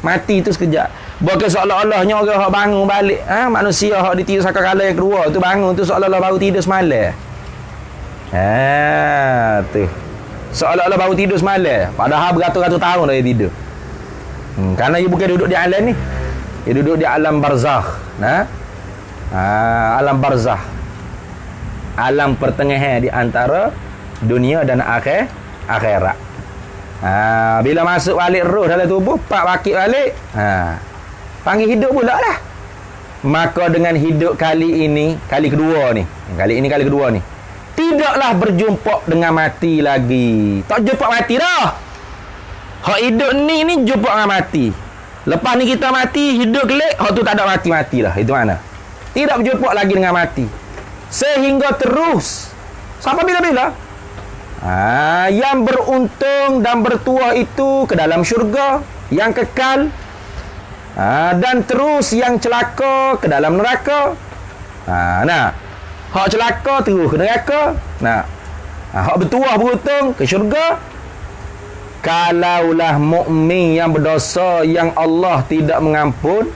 Mati itu sekejap. Bukan seolah-olahnya orang yang bangun balik. Manusia yang ditidur sakakala yang kedua tu bangun tu seolah-olah baru tidur semalam. Tu. Seolah-olah baru tidur semalam. Padahal beratus-ratus tahun dah dia tidur. Kerana dia bukan duduk di alam ni. Dia duduk di alam barzakh. Alam barzakh. Alam pertengahan di antara dunia dan akhirat. Bila masuk balik roh dalam tubuh, pak bakit balik, panggil hidup pula lah. Maka dengan hidup kali ini, kali kedua ni, tidaklah berjumpa dengan mati lagi. Tak jumpa mati dah. Hak hidup ni jumpa dengan mati. Lepas ni kita mati, hidup kelik, hak tu tak ada mati-mati lah. Itu mana? Tidak berjumpa lagi dengan mati. Sehingga terus sampai bila-bila. Yang beruntung dan bertuah itu ke dalam syurga yang kekal. Dan terus yang celaka ke dalam neraka. Hak celaka terus ke neraka. Hak bertuah beruntung ke syurga. Kalaulah mukmin yang berdosa yang Allah tidak mengampun,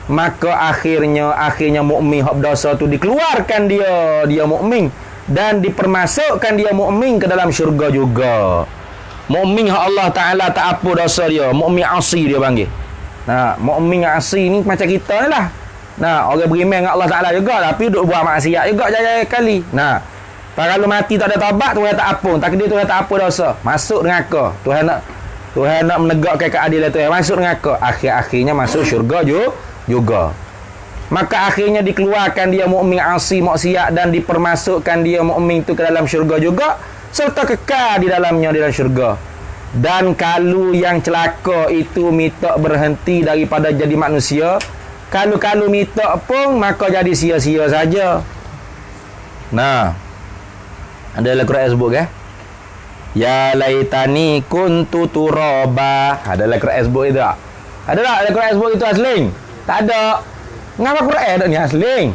maka akhirnya mukmin hak berdosa tu dikeluarkan dia mukmin dan dipermasukkan dia mukmin ke dalam syurga juga. Mukmin hak Allah Taala tak apa dosa dia, mukmin asi dia panggil. Mukmin asi ni macam kita ni lah. Orang beriman dengan Allah Taala juga tapi duk buat maksiat juga jaya kali. Kalau mati tak ada taubat, Tuhan tak ampun. Takdir Tuhan tak apa dosa. Masuk neraka. Tuhan nak menegakkan keadilan Tuhan. Masuk neraka. Akhir-akhirnya masuk syurga juga. Maka akhirnya dikeluarkan dia mukmin asi maksiat dan dipermasukkan dia mukmin itu ke dalam syurga juga serta kekal di dalamnya di dalam syurga. Dan kalau yang celaka itu minta berhenti daripada jadi manusia, kalau minta pun maka jadi sia-sia saja. Ada dalam Quran sebut kan? Ya laitani kuntu turaba. Ada dalam Quran sebut itu tak? Ada tak dalam Quran sebut itu asling? Tak ada. Ngapa Quran tak ni asling?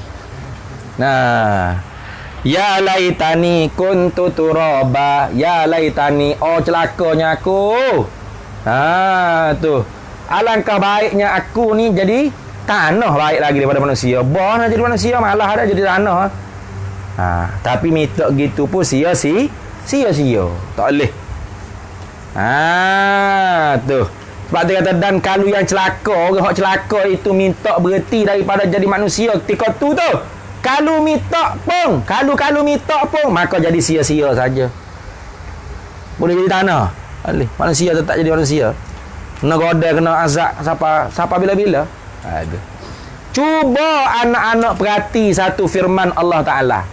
Ya laitani kuntu turaba. Ya laitani, oh celakanya aku. Tu. Alangkah baiknya aku ni jadi tanah baik lagi daripada manusia. Bah nak jadi manusia malah ada jadi tanah. Tapi minta gitu pun sia-sia. Tak boleh. Tu. Sebab dia kata dan kalau yang celaka, orang yang celaka itu minta berhenti daripada jadi manusia ketika tu. Kalau minta pun maka jadi sia-sia saja. Boleh jadi tanah. Boleh. Manusia tetap jadi manusia. Kena goda, kena azab siapa bila-bila. Ada. Cuba anak-anak perhati satu firman Allah Taala.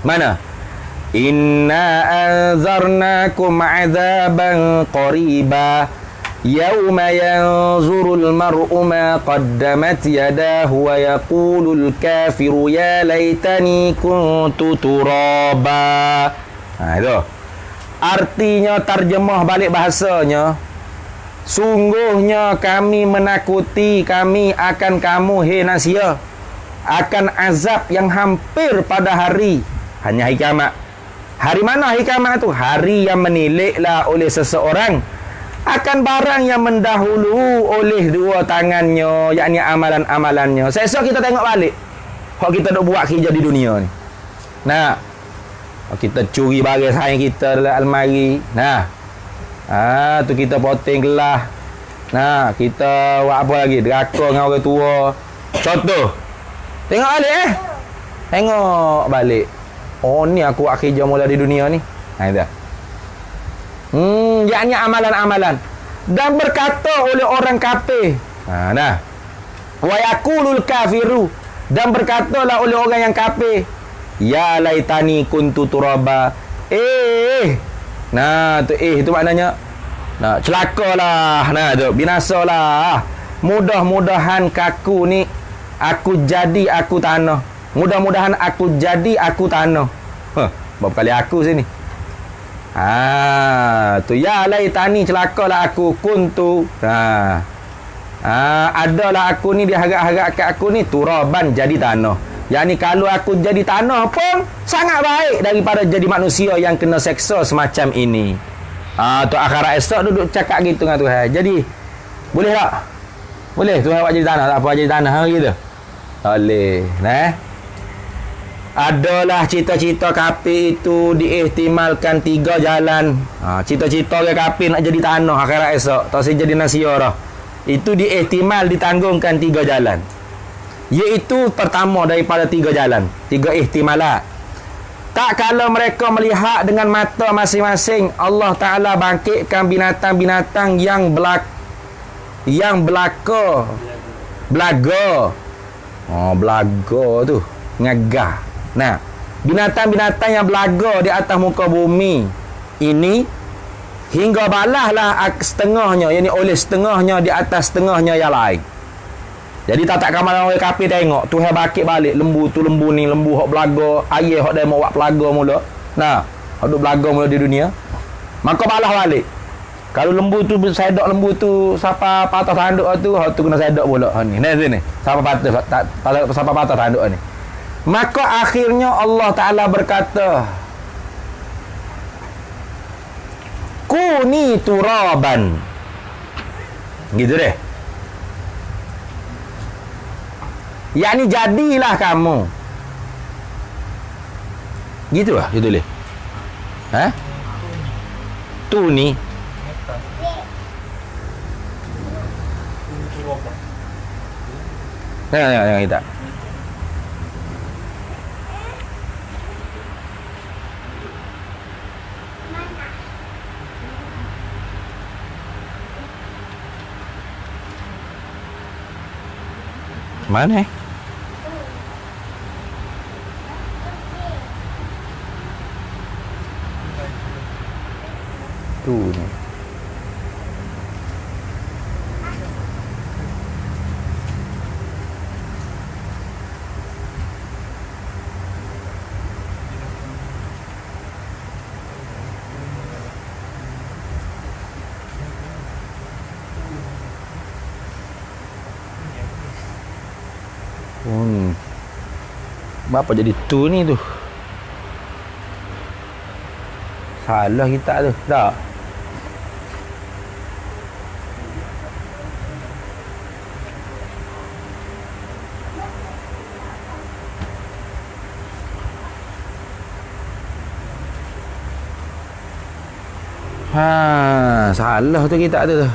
Mana? Inna anzarnakum azaban qariba yawma yanzurul mar'u ma qaddamat yadahu wa yaqulul kafiru ya laitani kuntu turaba. Itu. Artinya terjemah balik bahasanya, sungguhnya kami menakuti kami akan kamu hai manusia akan azab yang hampir pada hari hanya hari kiamat. Hari mana hari kiamat tu? Hari yang meniliklah oleh seseorang akan barang yang mendahulu oleh dua tangannya, yakni amalan-amalannya. Sesok kita tengok balik hak kita dok buat kerja di dunia ni. Nah, kita curi barang sayang kita dalam almari. Nah, tu kita potong gelas. Nah, kita buat apa lagi? Deraka dengan orang tua. Contoh. Tengok balik Tengok balik. Oh, ni aku buat kerja mula di dunia ni. Itu. Yakni amalan-amalan. Dan berkata oleh orang kafir. Nah. Wa yaqulul kafiru, dan berkatalah oleh orang yang kafir, ya laitani kuntu turaba. Nah, tu itu maknanya celakalah. Nah, tu binasalah. Mudah-mudahan kaku ni aku jadi aku tanah. Mudah-mudahan aku jadi aku tanah. Berapa kali aku sini? Tu ya laitani, celakalah aku kuntu. Adalah aku ni, di harap-harap kat aku ni turaban, jadi tanah. Yang ni kalau aku jadi tanah pun sangat baik daripada jadi manusia yang kena seksa semacam ini. Tu akhirat esok duduk cakap gitu dengan Tuhan. Jadi boleh tak? Boleh Tuhan buat jadi tanah, tak apa jadi tanah gitu. Boleh. Adalah cita-cita kafir itu diihtimalkan 3 jalan. Cita-cita orang kafir nak jadi tanah akhirat esok, tak usah jadi nasiarah. Itu diihtimal, ditanggungkan 3 jalan. Iaitu pertama daripada 3 jalan, 3 ihtimalat. Tak kalau mereka melihat dengan mata masing-masing, Allah Ta'ala bangkitkan binatang-binatang yang belaka. Belaga tu ngagah. Nah, binatang-binatang yang belaga di atas muka bumi ini hingga balahlah setengahnya, yakni oleh setengahnya di atas setengahnya yang lain. Jadi tak kamar orang kafir tengok Tuhan bakit balik lembu ni, lembu hok belaga, ayah hok dia mau buat pelaga mula. Nah, hok duk belaga mula di dunia. Maka balah balik. Kalau lembu tu sedok, lembu tu siapa patah tanduk tu, hok tu kena sedok pula. Ni sini. Siapa patah tanduk ni. Maka akhirnya Allah Ta'ala berkata, kuni turaban. Gitu deh. Yakni jadilah kamu. Gitu lah, gitu deh. Tuni. Jangan kita. Mana? Tu ni. Apa jadi tu ni tu? Salah kita tu. Tak. Salah tu kita tu.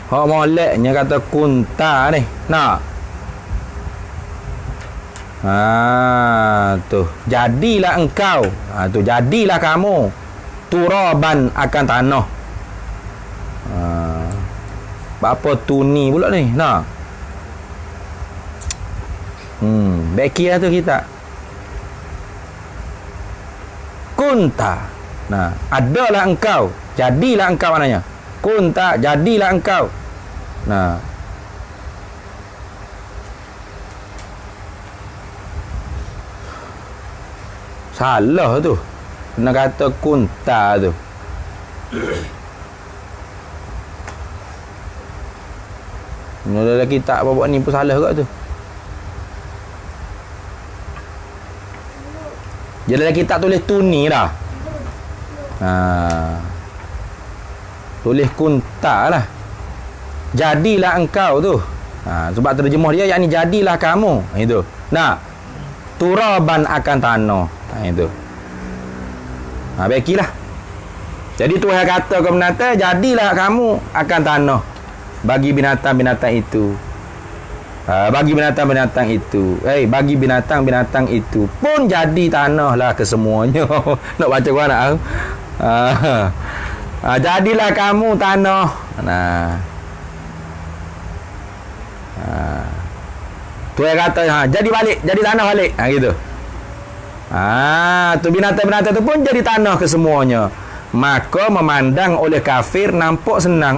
Hak moleknya kata kunta ni. Nak. Tu. Jadilah engkau. Tu jadilah kamu turaban akan tanah. Apa tuni pula ni? Nak. Bekia tu kita. Kunta. Nah, adalah engkau. Jadilah engkau maknanya. Kunta, jadilah engkau. Nah. Salah tu. Kena kata kunta tu. Dalam kitab bawa ni pun salah kat tu. Jadi dalam kitab tulis tuni dah. Tulis kunta lah. Jadilah engkau tu. Sebab terjemah dia yakni jadilah kamu. Itu. Nah. Turaban akan tanah. Itu. Baiklah. Jadi Tuhan kata ke binatang, jadilah kamu akan tanah bagi binatang-binatang itu. Bagi binatang-binatang itu. Bagi binatang-binatang itu pun jadi tanah lah kesemuanya. Nak baca kau nak? Jadilah kamu tanah. Tuhan kata, jadi balik, jadi tanah balik. Gitu. Tu binatang-binatang tu pun jadi tanah kesemuanya. Maka memandang oleh kafir nampak senang.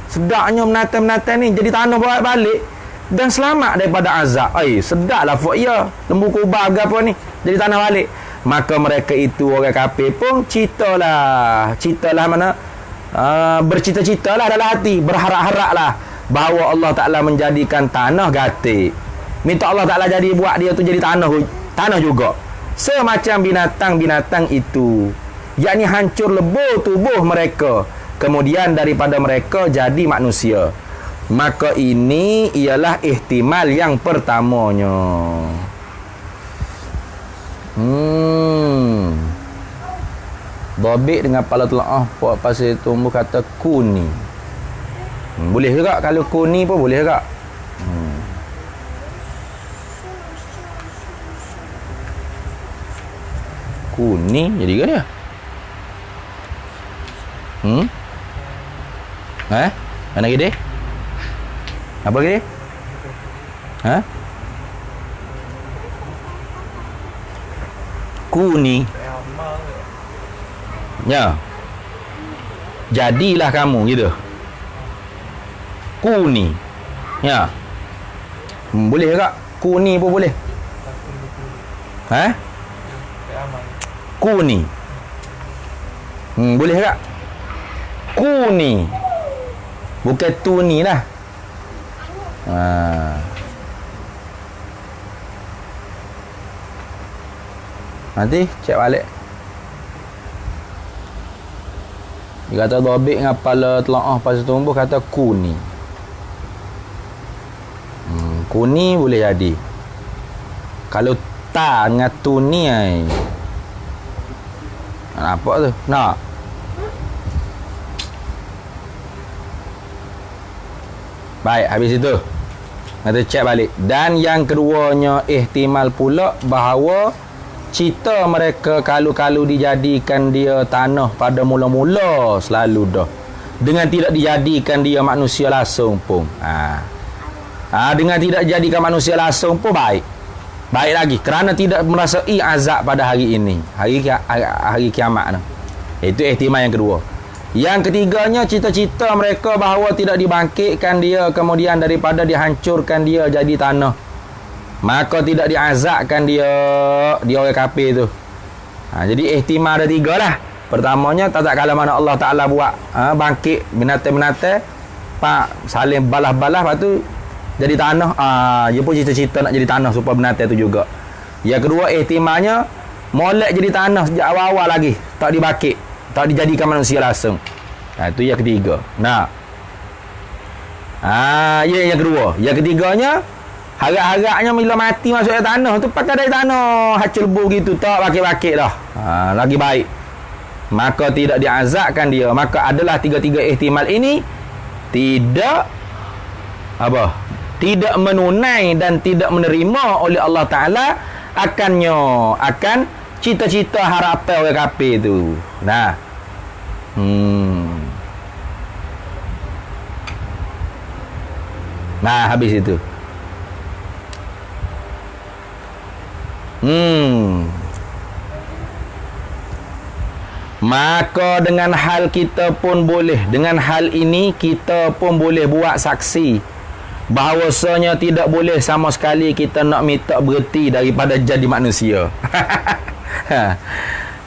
Sedapnya binatang-binatang ni jadi tanah balik dan selamat daripada azab. Sedaplah fok ya. Lembu kubah ke apa ni jadi tanah balik. Maka mereka itu orang kafir pun ceritalah mana bercita-citalah dalam hati, berharap-haraplah bahawa Allah Taala menjadikan tanah gatik. Minta Allah Taala jadi buat dia tu jadi tanah juga. Semacam binatang-binatang itu, yakni hancur lebur tubuh mereka, kemudian daripada mereka jadi manusia. Maka ini ialah ihtimal yang pertamanya. Dhabit dengan kepala telaah puak pasir tumbuh kata kuni. Boleh juga kalau kuni pun boleh juga. Kuni jadi ke dia? Mana gede? Apa gede? Kuni. Ya. Jadilah kamu gitu. Kuni. Ya. Boleh tak? Kuni pun boleh. Kuni. Boleh tak? Kuni. Bukan tuni lah. Nanti cek balik. Dia kata dhabit dengan kepala telaah pasir tumbuh kata kuni. Kuni boleh jadi. Kalau ta dengan tuni apa tu? Nak? Baik, habis itu kita cek balik. Dan yang keduanya ihtimal pula bahawa cita mereka kalau dijadikan dia tanah pada mula-mula selalu dah, dengan tidak dijadikan dia manusia langsung pun. Dengan tidak dijadikan manusia langsung pun baik lagi, kerana tidak merasai azab pada hari ini, hari kiamat. Itu ihtimal yang kedua. Yang ketiganya cita-cita mereka bahawa tidak dibangkitkan dia, kemudian daripada dihancurkan dia jadi tanah, maka tidak diazabkan dia orang kafir tu. Jadi ihtimal ada tiga lah. Pertamanya tak kala mana Allah Ta'ala buat bangkit binatang-binatang saling balas-balas, lepas tu jadi tanah. Dia pun cita-cita nak jadi tanah supaya binatang tu juga. Yang kedua ihtimalnya molek jadi tanah sejak awal-awal lagi, tak dibangkit, tak dijadikan manusia langsung. Itu yang ketiga. Yang kedua. Yang ketiganya harap-harapnya bila mati masuk ke tanah tu pakai dari tanah hancur lebu gitu, tak bakit-bakit dah. Lagi baik. Maka tidak diazabkan dia. Maka adalah tiga-tiga ihtimal ini tidak menunai dan tidak menerima oleh Allah Ta'ala akan cita-cita harapan orang kafir tu. Habis itu. Maka dengan hal kita pun boleh, dengan hal ini kita pun boleh buat saksi bahawasanya tidak boleh sama sekali kita nak minta berhenti daripada jadi manusia.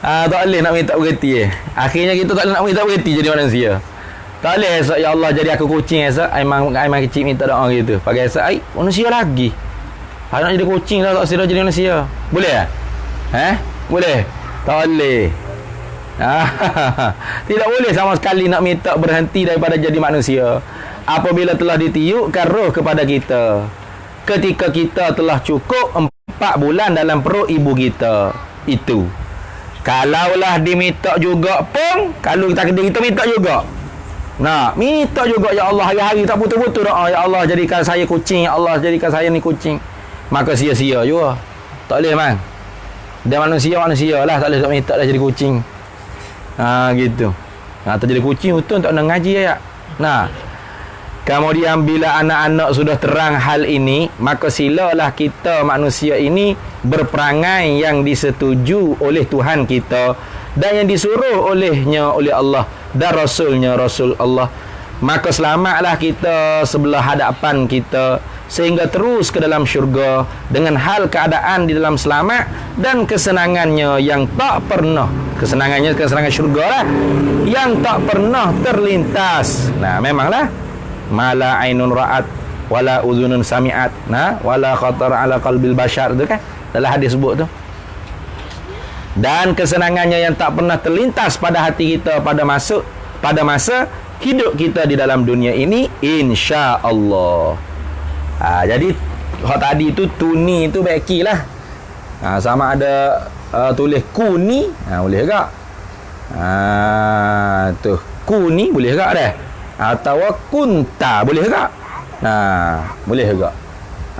Tak boleh nak minta berhenti Akhirnya kita tak boleh nak minta berhenti jadi manusia. Tak boleh esok ya Allah jadi aku kucing esok. Aiman kecil minta doa gitu. Pagi esok manusia lagi. Hari nak jadi kucing lah tak sila jadi manusia. Boleh Boleh? Tak boleh. Tidak boleh sama sekali nak minta berhenti daripada jadi manusia. Apabila telah ditiupkan roh kepada kita, ketika kita telah cukup 4 bulan dalam perut ibu kita, itu kalaulah diminta juga pun, kalau kita minta juga, nah minta juga ya Allah, hari-hari tak putus-putus doa, ya Allah jadikan saya kucing, ya Allah jadikan saya ni kucing, maka sia-sia juga. Tak boleh man. Dia manusia lah, tak boleh tak minta dah jadi kucing. Gitu. Tak jadi kucing betul tak nak ngaji ayat. Nah, kemudian bila anak-anak sudah terang hal ini, maka silalah kita manusia ini berperangai yang disetujui oleh Tuhan kita dan yang disuruh oleh Allah dan Rasulnya Rasul Allah. Maka selamatlah kita sebelah hadapan kita sehingga terus ke dalam syurga dengan hal keadaan di dalam selamat dan kesenangannya yang tak pernah, kesenangan syurga lah, yang tak pernah terlintas. Nah memanglah mala ainun ra'at wala udhunun sami'at, wala khatar ala qalbil bashar, tu kan dalam hadis sebut tu. Dan kesenangannya yang tak pernah terlintas pada hati kita pada masa hidup kita di dalam dunia ini, insya-Allah. Jadi hak tadi tu tuni tu beki lah. Sama ada tulis kuni, boleh tak? Tu kuni boleh tak dah? Atau kunta boleh tak? Boleh juga.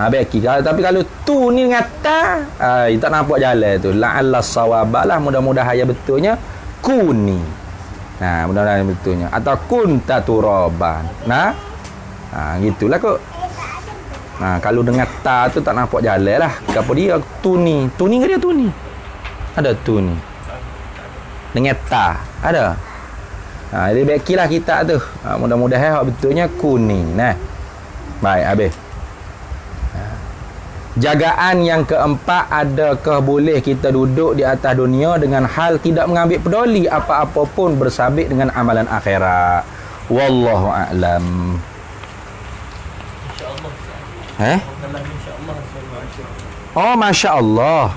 Beki. Tapi kalau tu ni ngata, tak nampak jalan tu. La'alla sawabalah, mudah-mudahan ya betulnya kuni. Mudah-mudahan betulnya. Atau kunta turaban. Gitulah kot. Kalau dengan ta tu tak nampak jalan lah. Apa dia tuni? Tuni ke dia tuni? Ada tuni. Dengan ta ada. Jadi baiklah kita tu. Mudah-mudahan betulnya kuni. Baik, habis. Jagaan yang keempat, adakah boleh kita duduk di atas dunia dengan hal tidak mengambil peduli apa-apa pun bersabit dengan amalan akhirat? Wallahu a'lam. Oh, Masya Allah.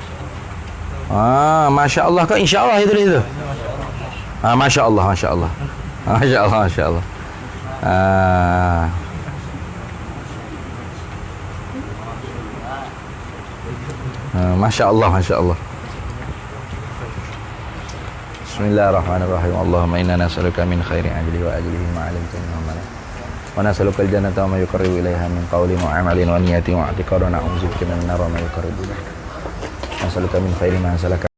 Masya Allah ke insya Allah itu itu. Masya Allah, Masya Allah. Masya Allah, Masya Allah. Masya Allah, Masya Allah. Bismillahirrahmanirrahim. Allahumma inna nas'aluka min khairi ajli wa ajlihi ma 'alimtani wa ma lam. Wa nas'aluka al-jannata wa ma yuqarribu ilaiha min qawlin wa 'amalin wa niyatin wa i'tiqadin wa na'udzubika minan nar wa ma yuqarribu ilaiha. Nas'aluka min khairi ma salaka